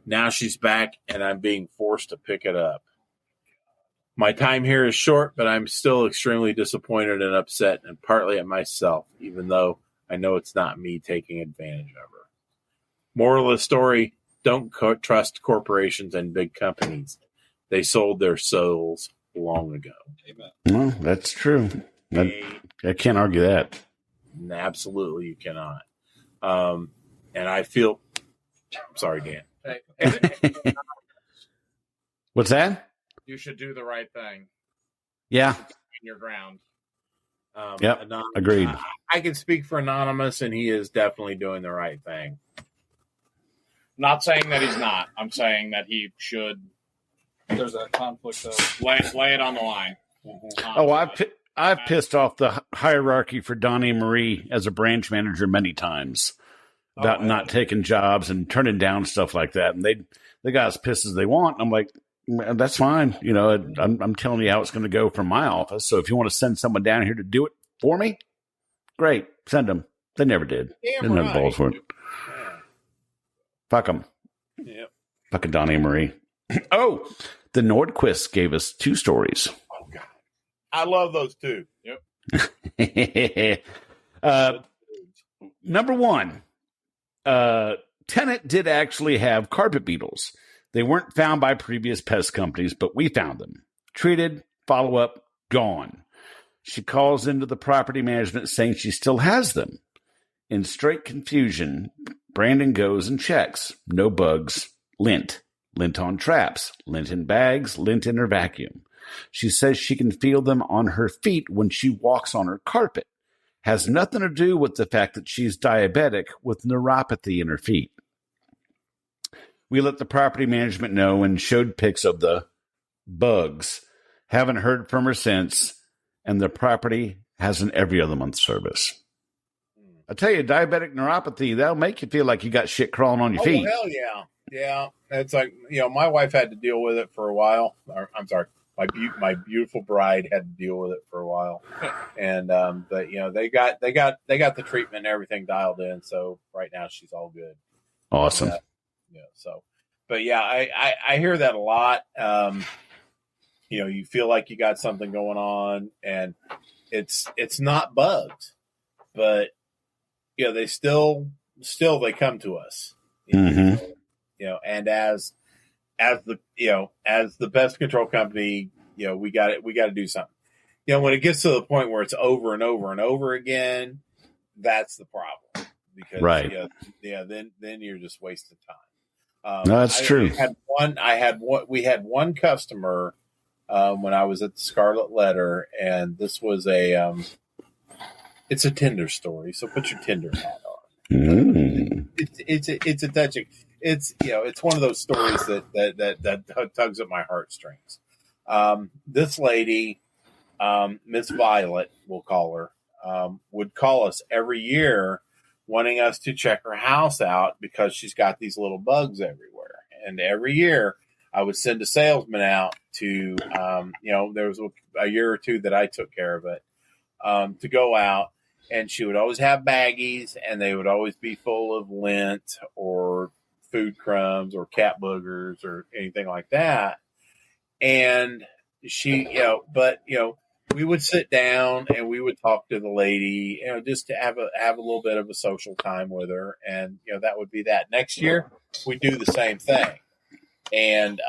Now she's back, and I'm being forced to pick it up. My time here is short, but I'm still extremely disappointed and upset, and partly at myself, even though I know it's not me taking advantage of her. Moral of the story, don't trust corporations and big companies. They sold their souls long ago. Amen. Well, that's true. I can't argue that. Absolutely, you cannot. And I feel... I'm sorry, Dan. Hey, What's that? you should do the right thing. Yeah. In your ground. Yep. Agreed. I can speak for Anonymous, and he is definitely doing the right thing. Not saying that he's not. I'm saying that he should. There's that conflict of Lay it on the line. Oh, I've pissed off the hierarchy for Donnie Marie as a branch manager many times about not taking jobs and turning down stuff like that. And they got as pissed as they want. I'm like, that's fine. You know, I'm telling you how it's going to go from my office. So if you want to send someone down here to do it for me, great. Send them. They never did. Didn't have balls for it. Yeah. Fuck them. Yep. Fucking Donnie Marie. Oh, the Nordquists gave us 2 stories. Oh, God. I love those too. Yep. Number 1, tenant did actually have carpet beetles. They weren't found by previous pest companies, but we found them. Treated, follow-up, gone. She calls into the property management saying she still has them. In straight confusion, Brandon goes and checks. No bugs. Lint. Lint on traps. Lint in bags. Lint in her vacuum. She says she can feel them on her feet when she walks on her carpet. Has nothing to do with the fact that she's diabetic with neuropathy in her feet. We let the property management know and showed pics of the bugs. Haven't heard from her since, and the property has an every other month service. I tell you, diabetic neuropathy, that'll make you feel like you got shit crawling on your feet. Hell yeah. Yeah. It's like, my wife had to deal with it for a while. I'm sorry. My beautiful bride had to deal with it for a while. And, but they got the treatment and everything dialed in. So right now she's all good. Awesome. But yeah, I hear that a lot. You feel like you got something going on, and it's not bugs, but they still they come to us. Mm-hmm. And as the pest control company, we got to do something. When it gets to the point where it's over and over and over again, that's the problem. Because right. Then you're just wasting time. No, that's true. We had one customer when I was at the Scarlet Letter, and this was it's a Tinder story. So put your Tinder hat on. Mm. It's a touching. It's one of those stories that tugs at my heartstrings. This lady, Miss Violet, we'll call her, would call us every year, wanting us to check her house out because she's got these little bugs everywhere. And every year I would send a salesman out to, there was a year or two that I took care of it, to go out, and she would always have baggies, and they would always be full of lint or food crumbs or cat boogers or anything like that. And she, we would sit down and we would talk to the lady, just to have a little bit of a social time with her. And, that would be that. Next year, we do the same thing. And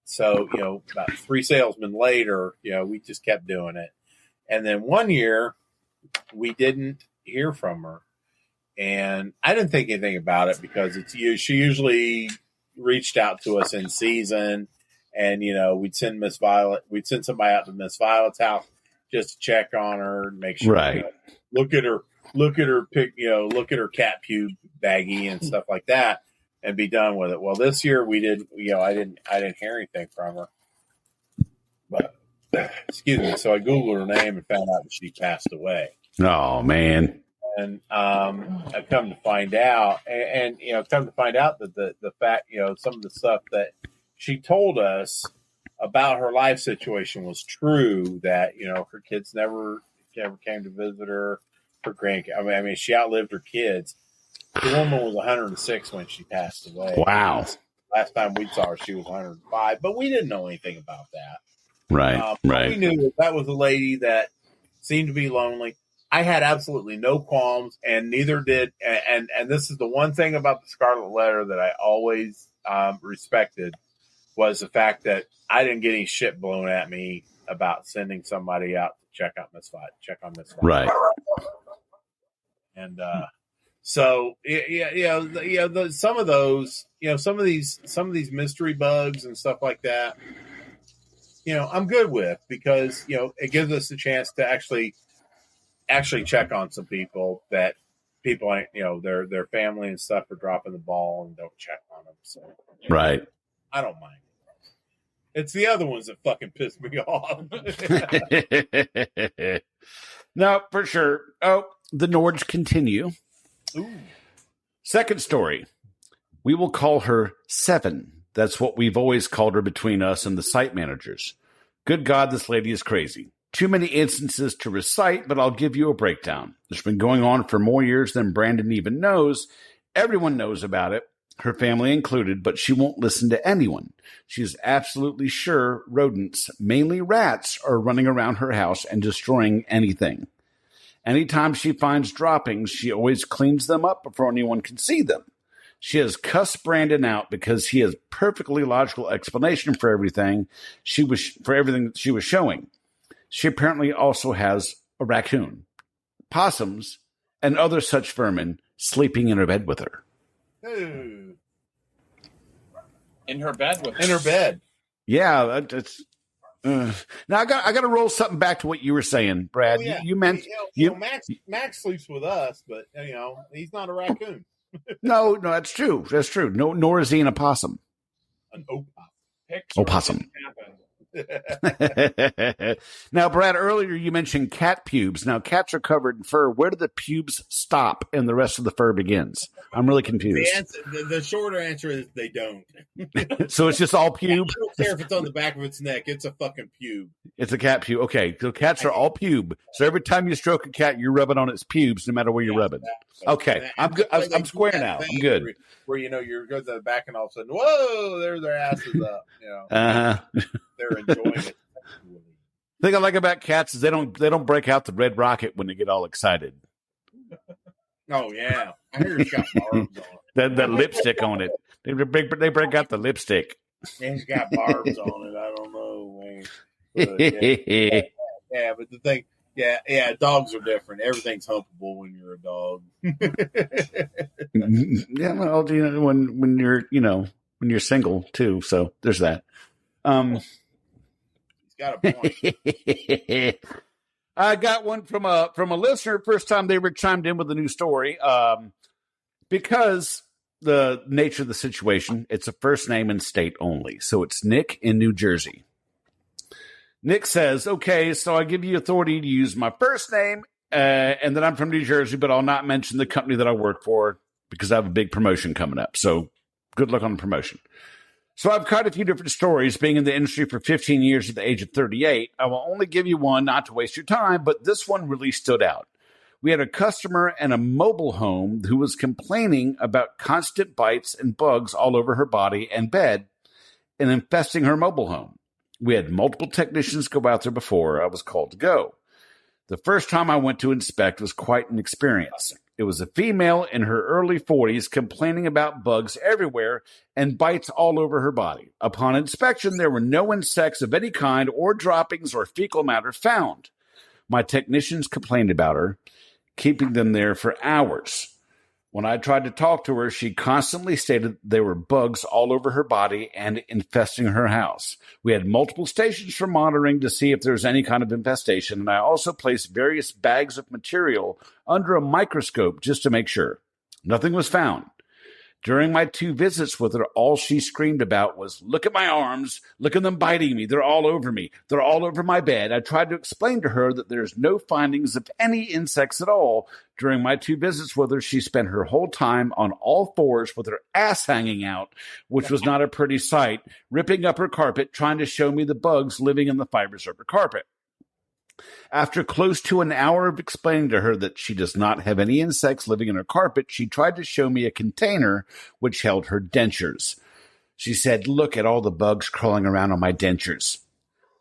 so, about 3 salesmen later, we just kept doing it. And then one year, we didn't hear from her. And I didn't think anything about it because she usually reached out to us in season. And, we'd send somebody out to Miss Violet's house just to check on her and make sure, right. Look at her cat pube baggie and stuff like that and be done with it. Well, this year we did, I didn't hear anything from her, but excuse me. So I Googled her name and found out that she passed away. Oh, man. And I've come to find out that the fact, some of the stuff that she told us about her life situation was true, that, her kids never came to visit her, her grandkids. I mean, she outlived her kids. The woman was 106 when she passed away. Wow. Last time we saw her, she was 105, but we didn't know anything about that. Right, right. We knew that was a lady that seemed to be lonely. I had absolutely no qualms, and neither did. And this is the one thing about the Scarlet Letter that I always respected, was the fact that I didn't get any shit blown at me about sending somebody out to check on Miss Violet. Right. And So some of those, some of these mystery bugs and stuff like that, I'm good with, because it gives us a chance to actually check on some people that people ain't, their family and stuff are dropping the ball and don't check on them. So Right. I don't mind. It's the other ones that fucking piss me off. No, for sure. Oh, the Nords continue. Ooh. Second story. We will call her Seven. That's what we've always called her between us and the site managers. Good God, this lady is crazy. Too many instances to recite, but I'll give you a breakdown. It's been going on for more years than Brandon even knows. Everyone knows about it, her family included, but she won't listen to anyone. She is absolutely sure rodents, mainly rats, are running around her house and destroying anything. Anytime she finds droppings, she always cleans them up before anyone can see them. She has cussed Brandon out because he has perfectly logical explanation for everything she was showing. She apparently also has a raccoon, possums, and other such vermin sleeping in her bed with her. Ooh. In her bed with In her bed. Yeah, that's. Now I got to roll something back to what you were saying, Brad. Oh, yeah. You meant Max sleeps with us, but he's not a raccoon. no, that's true. That's true. No, nor is he an opossum. An opossum. Opossum. Now, Brad, earlier you mentioned cat pubes. Now, cats are covered in fur. Where do the pubes stop and the rest of the fur begins? I'm really confused. The shorter answer is they don't. So it's just all pube? I don't care if it's on the back of its neck. It's a fucking pube. It's a cat pube. Okay, so cats are all pube. So every time you stroke a cat, you're rubbing on its pubes, no matter where you're rubbing. Okay, I'm good. I'm square now. I'm good. Where you're going to the back and all of a sudden, whoa, there's their asses up. They're enjoying it. The thing I like about cats is they don't break out the red rocket when they get all excited. Oh yeah, I hear it's got barbs on it. That lipstick on it. They break out the lipstick. It's got barbs on it. I don't know, man. But, yeah, but the thing, yeah, dogs are different. Everything's humpable when you're a dog. Yeah, well, when you're single too. So there's that. He's got a point. I got one from a listener. First time they were chimed in with a new story. Because the nature of the situation, it's a first name and state only. So it's Nick in New Jersey. Nick says, okay, so I give you authority to use my first name, and that I'm from New Jersey, but I'll not mention the company that I work for because I have a big promotion coming up. So good luck on the promotion. So I've quite a few different stories, being in the industry for 15 years at the age of 38. I will only give you one, not to waste your time, but this one really stood out. We had a customer in a mobile home who was complaining about constant bites and bugs all over her body and bed and infesting her mobile home. We had multiple technicians go out there before I was called to go. The first time I went to inspect was quite an experience. It was a female in her early 40s complaining about bugs everywhere and bites all over her body. Upon inspection, there were no insects of any kind or droppings or fecal matter found. My technicians complained about her, keeping them there for hours. When I tried to talk to her, she constantly stated there were bugs all over her body and infesting her house. We had multiple stations for monitoring to see if there was any kind of infestation, and I also placed various bags of material under a microscope just to make sure. Nothing was found. During my 2 visits with her, all she screamed about was, look at my arms, look at them biting me, they're all over me, they're all over my bed. I tried to explain to her that there's no findings of any insects at all. During my 2 visits with her, she spent her whole time on all fours with her ass hanging out, which was not a pretty sight, ripping up her carpet, trying to show me the bugs living in the fibers of her carpet. After close to an hour of explaining to her that she does not have any insects living in her carpet, she tried to show me a container which held her dentures. She said, look at all the bugs crawling around on my dentures.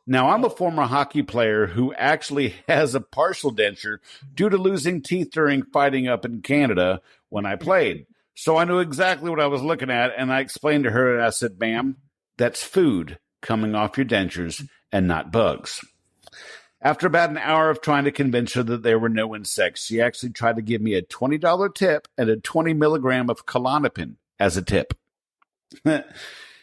Now, I'm a former hockey player who actually has a partial denture due to losing teeth during fighting up in Canada when I played. So I knew exactly what I was looking at, and I explained to her, and I said, ma'am, that's food coming off your dentures and not bugs. After about an hour of trying to convince her that there were no insects, she actually tried to give me a $20 tip and a 20 milligram of Klonopin as a tip.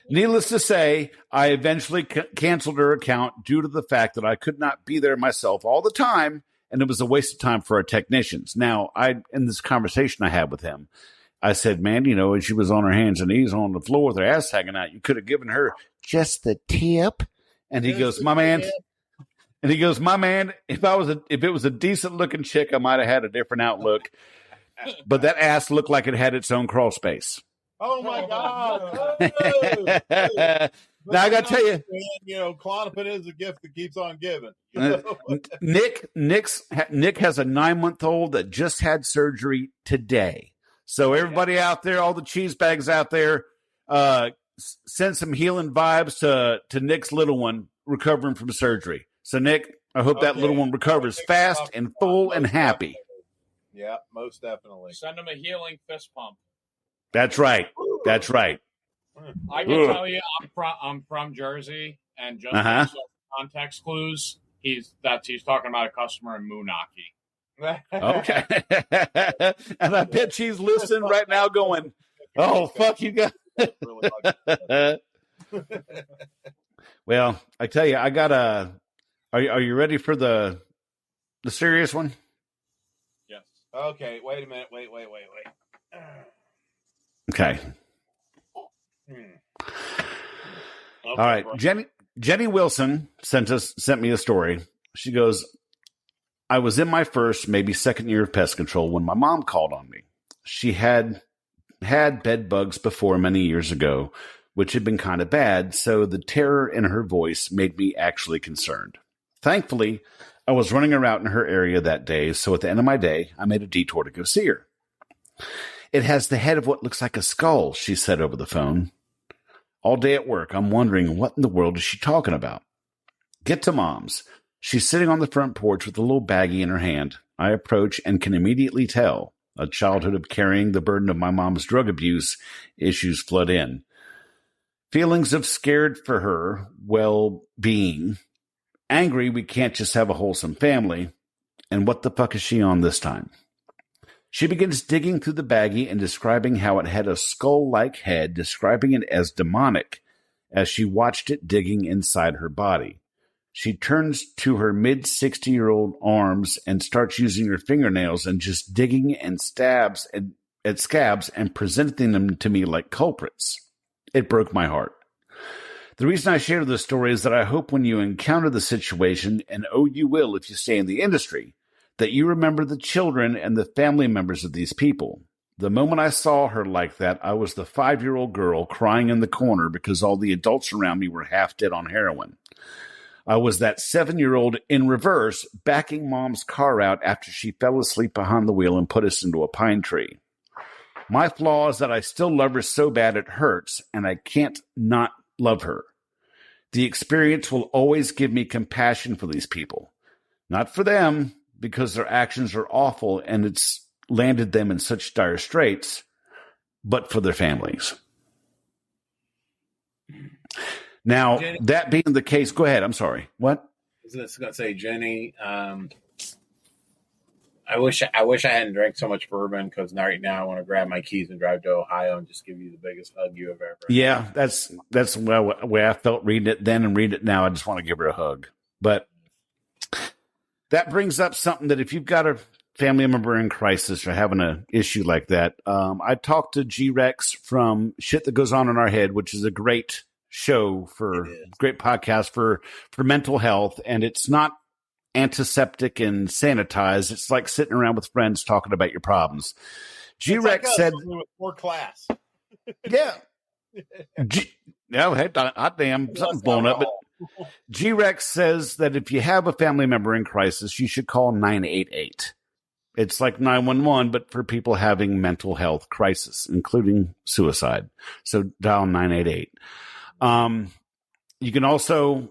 Needless to say, I eventually canceled her account due to the fact that I could not be there myself all the time, and it was a waste of time for our technicians. Now, in this conversation I had with him, I said, man, you know, as she was on her hands and knees on the floor with her ass hanging out, you could have given her just the tip. And he goes, my man, if it was a decent looking chick, I might have had a different outlook. But that ass looked like it had its own crawl space. Oh my God! Now I got to tell you, Klonopin is a gift that keeps on giving. Nick has a 9-month-old that just had surgery today. So everybody out there, all the cheese bags out there, send some healing vibes to Nick's little one recovering from surgery. So Nick, I hope that little one recovers fast and full and happy. Yeah, most definitely. Send him a healing fist pump. That's right. That's right. I can tell you, I'm from Jersey, and just based on context clues, he's talking about a customer in Moonaki. Okay. And I bet she's listening right now going, oh, fuck you guys. Well, I tell you, I got are you ready for the serious one? Yes. Okay, wait a minute. Wait. Okay. All right. Jenny Wilson sent me a story. She goes, I was in my first, maybe second year of pest control when my mom called on me. She had bed bugs before many years ago, which had been kind of bad, so the terror in her voice made me actually concerned. Thankfully, I was running around in her area that day, so at the end of my day, I made a detour to go see her. It has the head of what looks like a skull, she said over the phone. All day at work, I'm wondering what in the world is she talking about. Get to Mom's. She's sitting on the front porch with a little baggie in her hand. I approach and can immediately tell a childhood of carrying the burden of my mom's drug abuse issues flood in. Feelings of scared for her well-being, angry we can't just have a wholesome family, and what the fuck is she on this time? She begins digging through the baggie and describing how it had a skull-like head, describing it as demonic as she watched it digging inside her body. She turns to her mid-60-year-old arms and starts using her fingernails and just digging and stabs at scabs and presenting them to me like culprits. It broke my heart. The reason I share this story is that I hope when you encounter the situation, and you will if you stay in the industry, that you remember the children and the family members of these people. The moment I saw her like that, I was the 5-year-old girl crying in the corner because all the adults around me were half dead on heroin. I was that 7-year-old in reverse, backing Mom's car out after she fell asleep behind the wheel and put us into a pine tree. My flaw is that I still love her so bad it hurts, and I can't not love her. The experience will always give me compassion for these people. Not for them, because their actions are awful and it's landed them in such dire straits, but for their families. Now, Jenny, that being the case, go ahead. I'm sorry. What? I was just going to say, Jenny, I wish I hadn't drank so much bourbon, because right now I want to grab my keys and drive to Ohio and just give you the biggest hug you have ever had. Yeah, that's the way I felt reading it then and read it now. I just want to give her a hug. But that brings up something that if you've got a family member in crisis or having an issue like that, I talked to G-Rex from Shit That Goes On in Our Head, which is a great show great podcast for mental health. And it's not antiseptic and sanitized. It's like sitting around with friends talking about your problems. G-Rex said with more class. Yeah. Hey, hot damn, something's blowing up. But G-Rex says that if you have a family member in crisis, you should call 988. It's like 911, but for people having mental health crisis, including suicide. So dial 988. You can also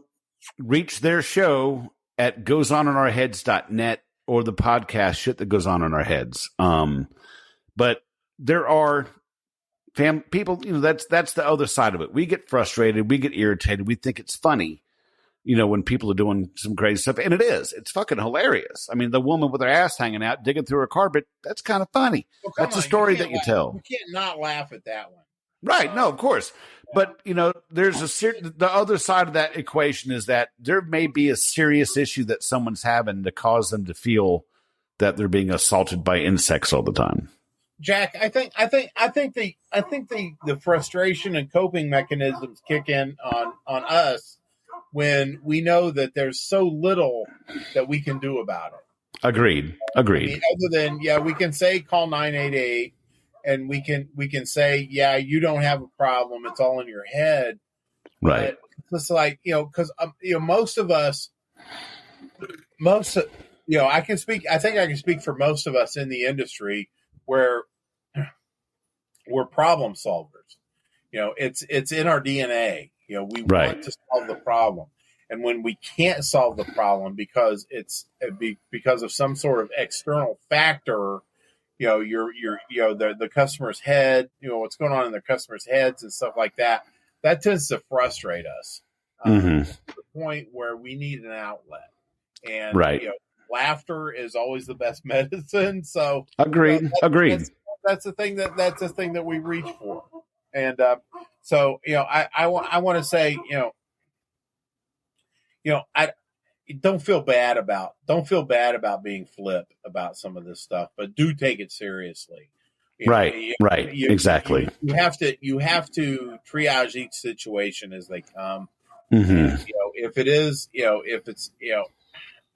reach their show at goesoninourheads.net or the podcast Shit That Goes On in Our Heads. But there are people, that's the other side of it. We get frustrated. We get irritated. We think it's funny. when people are doing some crazy stuff. And it's fucking hilarious. I mean, the woman with her ass hanging out, digging through her carpet, that's kind of funny. Well, that's a story that you tell. You can't not laugh at that one. Right. No, of course. But, there's the other side of that equation is that there may be a serious issue that someone's having to cause them to feel that they're being assaulted by insects all the time. Jack, I think the frustration and coping mechanisms kick in on us when we know that there's so little that we can do about it. Agreed. I mean, other than we can say call 988, and we can say you don't have a problem, it's all in your head, right? But it's like because most of us, I can speak. I think I can speak for most of us in the industry where we're problem solvers. It's in our DNA. We want to solve the problem, and when we can't solve the problem because because of some sort of external factor, the customer's head, what's going on in their customers' heads and stuff like that. That tends to frustrate us to the point where we need an outlet, and laughter is always the best medicine. So agreed. That's the thing that we reach for. And I want to say, I don't feel bad about being flip about some of this stuff, but do take it seriously. Right. Exactly. You have to triage each situation as they come. Mm-hmm. If it is, if it's,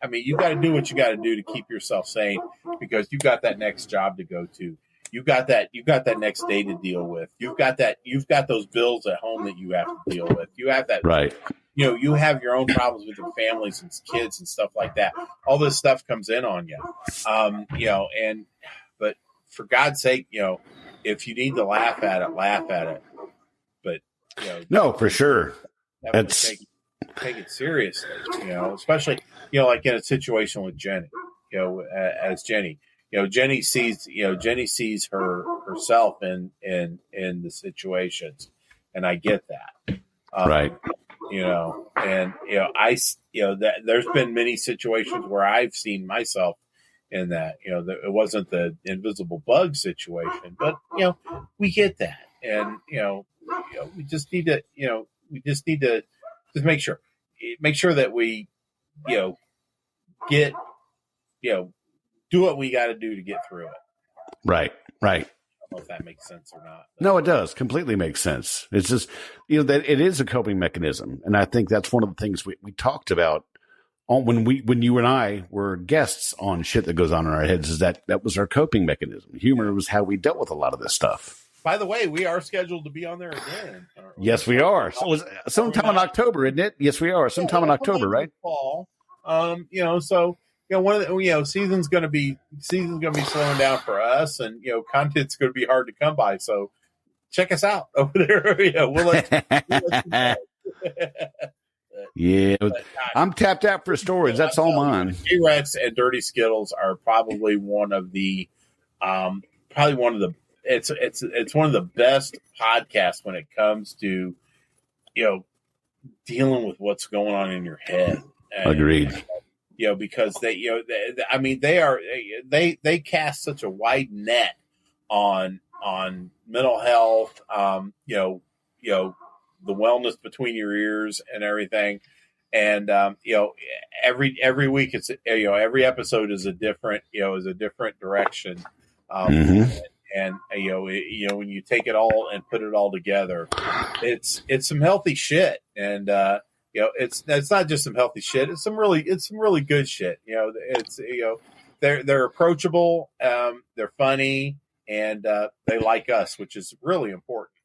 I mean, you got to do what you got to do to keep yourself sane, because you got that next job to go to. You got that next day to deal with. You've got those bills at home that you have to deal with. You have that, right. You have your own problems with your families and kids and stuff like that. All this stuff comes in on you. But for God's sake, if you need to laugh at it, laugh at it. But, no, for sure. Take it seriously, especially, like in a situation with Jenny, as Jenny. Jenny sees herself in the situations, and I get that. Right. There's been many situations where I've seen myself in that. It wasn't the invisible bug situation, but we get that, and we just need to just make sure that we get do what we got to do to get through it. Right. I don't know if that makes sense or not. No, it does. Completely makes sense. It's just, that it is a coping mechanism. And I think that's one of the things we talked about when you and I were guests on Shit That Goes On in Our Heads, is that was our coping mechanism. Humor was how we dealt with a lot of this stuff. By the way, we are scheduled to be on there again. Yes, we are. So sometime in October, isn't it? Yes, we are. Sometime in October, right? Fall. One of the season's going to be slowing down for us, and content's going to be hard to come by. So check us out over there. We'll let you know. Yeah, I'm tapped out for stories. That's all mine. T-Rex and Dirty Skittles are probably one of the it's one of the best podcasts when it comes to dealing with what's going on in your head. Agreed. Because they cast such a wide net on mental health, the wellness between your ears and everything. And, every week it's, every episode is a different direction. And when you take it all and put it all together, it's some healthy shit. And, it's not just some healthy shit. It's some really good shit. They're approachable. They're funny, and they like us, which is really important.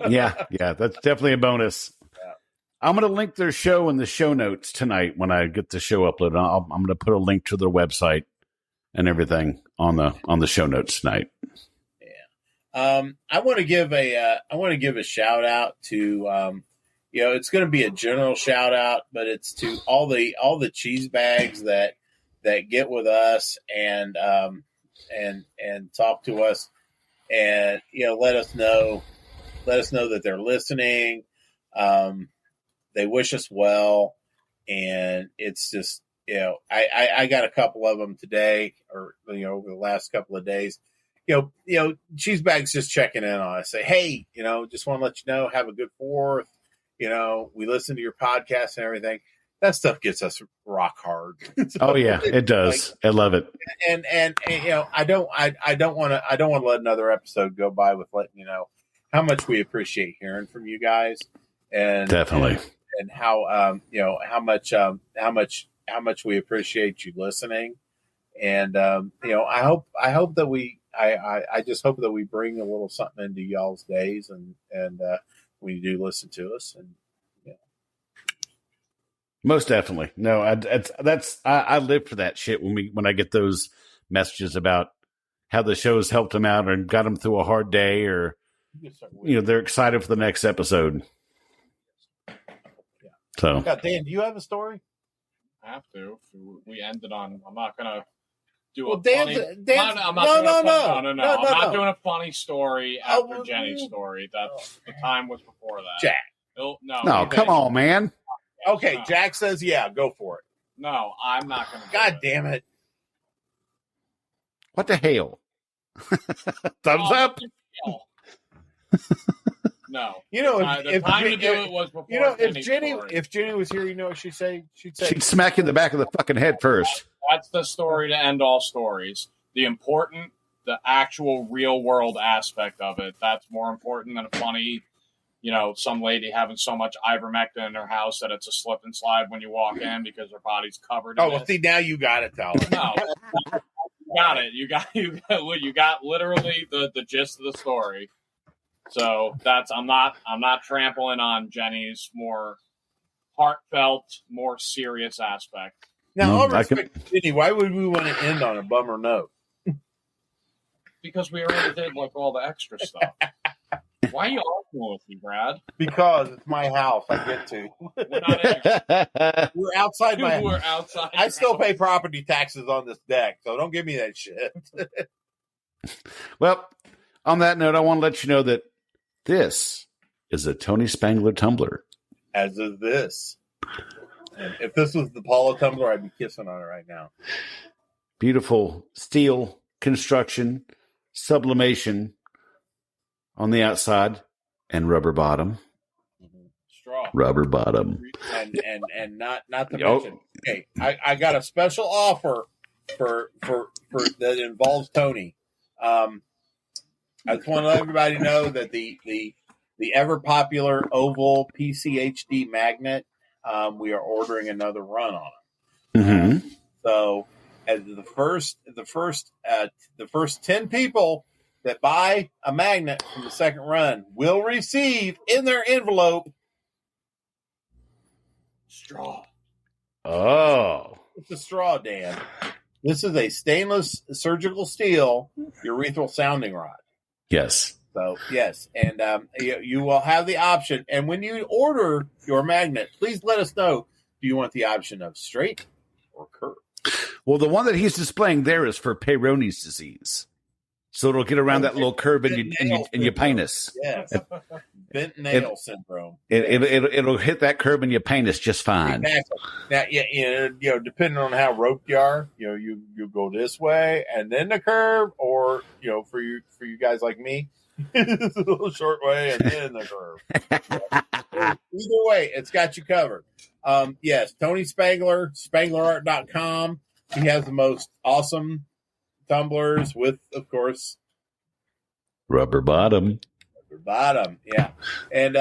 yeah, that's definitely a bonus. Yeah. I'm going to link their show in the show notes tonight when I get the show uploaded. I'm going to put a link to their website and everything on the show notes tonight. Yeah. I want to give a shout out to. It's going to be a general shout out, but it's to all the cheese bags that get with us and talk to us, and let us know that they're listening. They wish us well, and it's just, I got a couple of them today, or over the last couple of days. Cheesebag's just checking in on us. Say, hey, just want to let you know, have a good 4th. We listen to your podcast and everything. That stuff gets us rock hard. So, oh yeah, it does. I love it. And I don't want to let another episode go by with letting you know how much we appreciate hearing from you guys, and definitely, and how how much we appreciate you listening, and I hope that I just hope that we bring a little something into y'all's days, and when you do listen to us, and most definitely. No, I live for that shit when I get those messages about how the show's helped them out or got them through a hard day, or they're excited for the next episode. Yeah. So, Dan, do you have a story? I have to. We ended on. I'm not gonna do well, a funny. I'm not doing a funny story after Jenny's story. The time was before that. Jack. No, come on, man. Okay, no. Jack says, yeah, go for it. No, I'm not going to. God damn it. What the hell? Thumbs up? No. The time to do it was before. If Jenny was here, what she'd say? She'd smack you in the back of the fucking head first. That's the story to end all stories. The actual real world aspect of it, that's more important than a funny, some lady having so much ivermectin in her house that it's a slip and slide when you walk in because her body's covered in it. See, now you got it, Tyler. No. You got it. You got literally the gist of the story. So I'm not trampling on Jenny's more heartfelt, more serious aspect. Now, all respect, Jenny, why would we want to end on a bummer note? Because we already did all the extra stuff. Why are you arguing with me, Brad? Because it's my house. I get to. We're not We're outside my house. We're outside. I still pay property taxes on this deck, so don't give me that shit. Well, on that note, I want to let you know that this is a Tony Spangler tumbler. As is this. And if this was the Paula tumbler, I'd be kissing on it right now. Beautiful steel construction, sublimation on the outside, and rubber bottom. Straw. Rubber bottom. And not to mention, hey, I got a special offer for that involves Tony. I just want to let everybody know that the ever popular oval PCHD magnet, we are ordering another run on it. Mm-hmm. So as the first 10 people that buy a magnet from the second run will receive in their envelope straw. Oh. It's a straw, Dan. This is a stainless surgical steel urethral sounding rod. Yes. So, yes. And you will have the option. And when you order your magnet, please let us know, do you want the option of straight or curved? Well, the one that he's displaying there is for Peyronie's disease. So it'll get around that little curve in your penis. Yes. Bent nail syndrome. It'll hit that curve in your penis just fine. Exactly. Now, depending on how roped you are, you go this way and then the curve, or for you guys like me, it's a little short way and then the curve. Either way, it's got you covered. Yes, Tony Spangler, SpanglerArt.com. He has the most awesome tumblers with, of course, rubber bottom. Yeah. And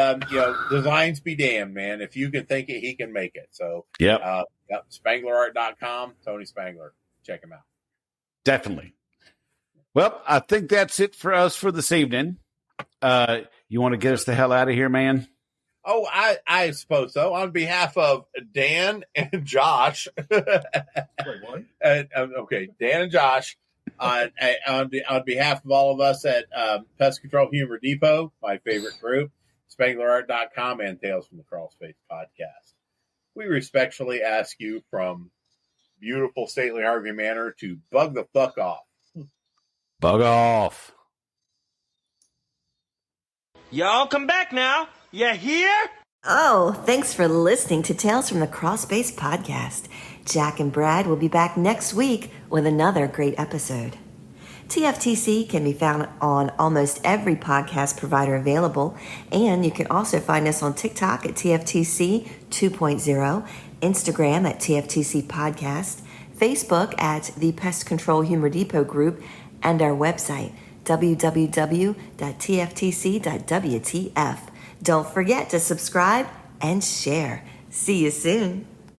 designs be damned, man. If you can think it, he can make it. So SpanglerArt.com, Tony Spangler. Check him out. Definitely. Well, I think that's it for us for this evening. You want to get us the hell out of here, man? Oh, I suppose so. On behalf of Dan and Josh. Wait, what? Okay, Dan and Josh. On behalf of all of us at Pest Control Humor Depot, my favorite group, SpanglerArt.com, and Tales from the Crawl Space podcast, we respectfully ask you from beautiful stately Harvey Manor to bug the fuck off. Bug off. Y'all come back now. You hear? Oh, thanks for listening to Tales from the Crawlspace podcast. Jack and Brad will be back next week with another great episode. TFTC can be found on almost every podcast provider available, and you can also find us on TikTok at TFTC 2.0, Instagram at TFTC Podcast, Facebook at the Pest Control Humor Depot Group, and our website, www.tftc.wtf. Don't forget to subscribe and share. See you soon.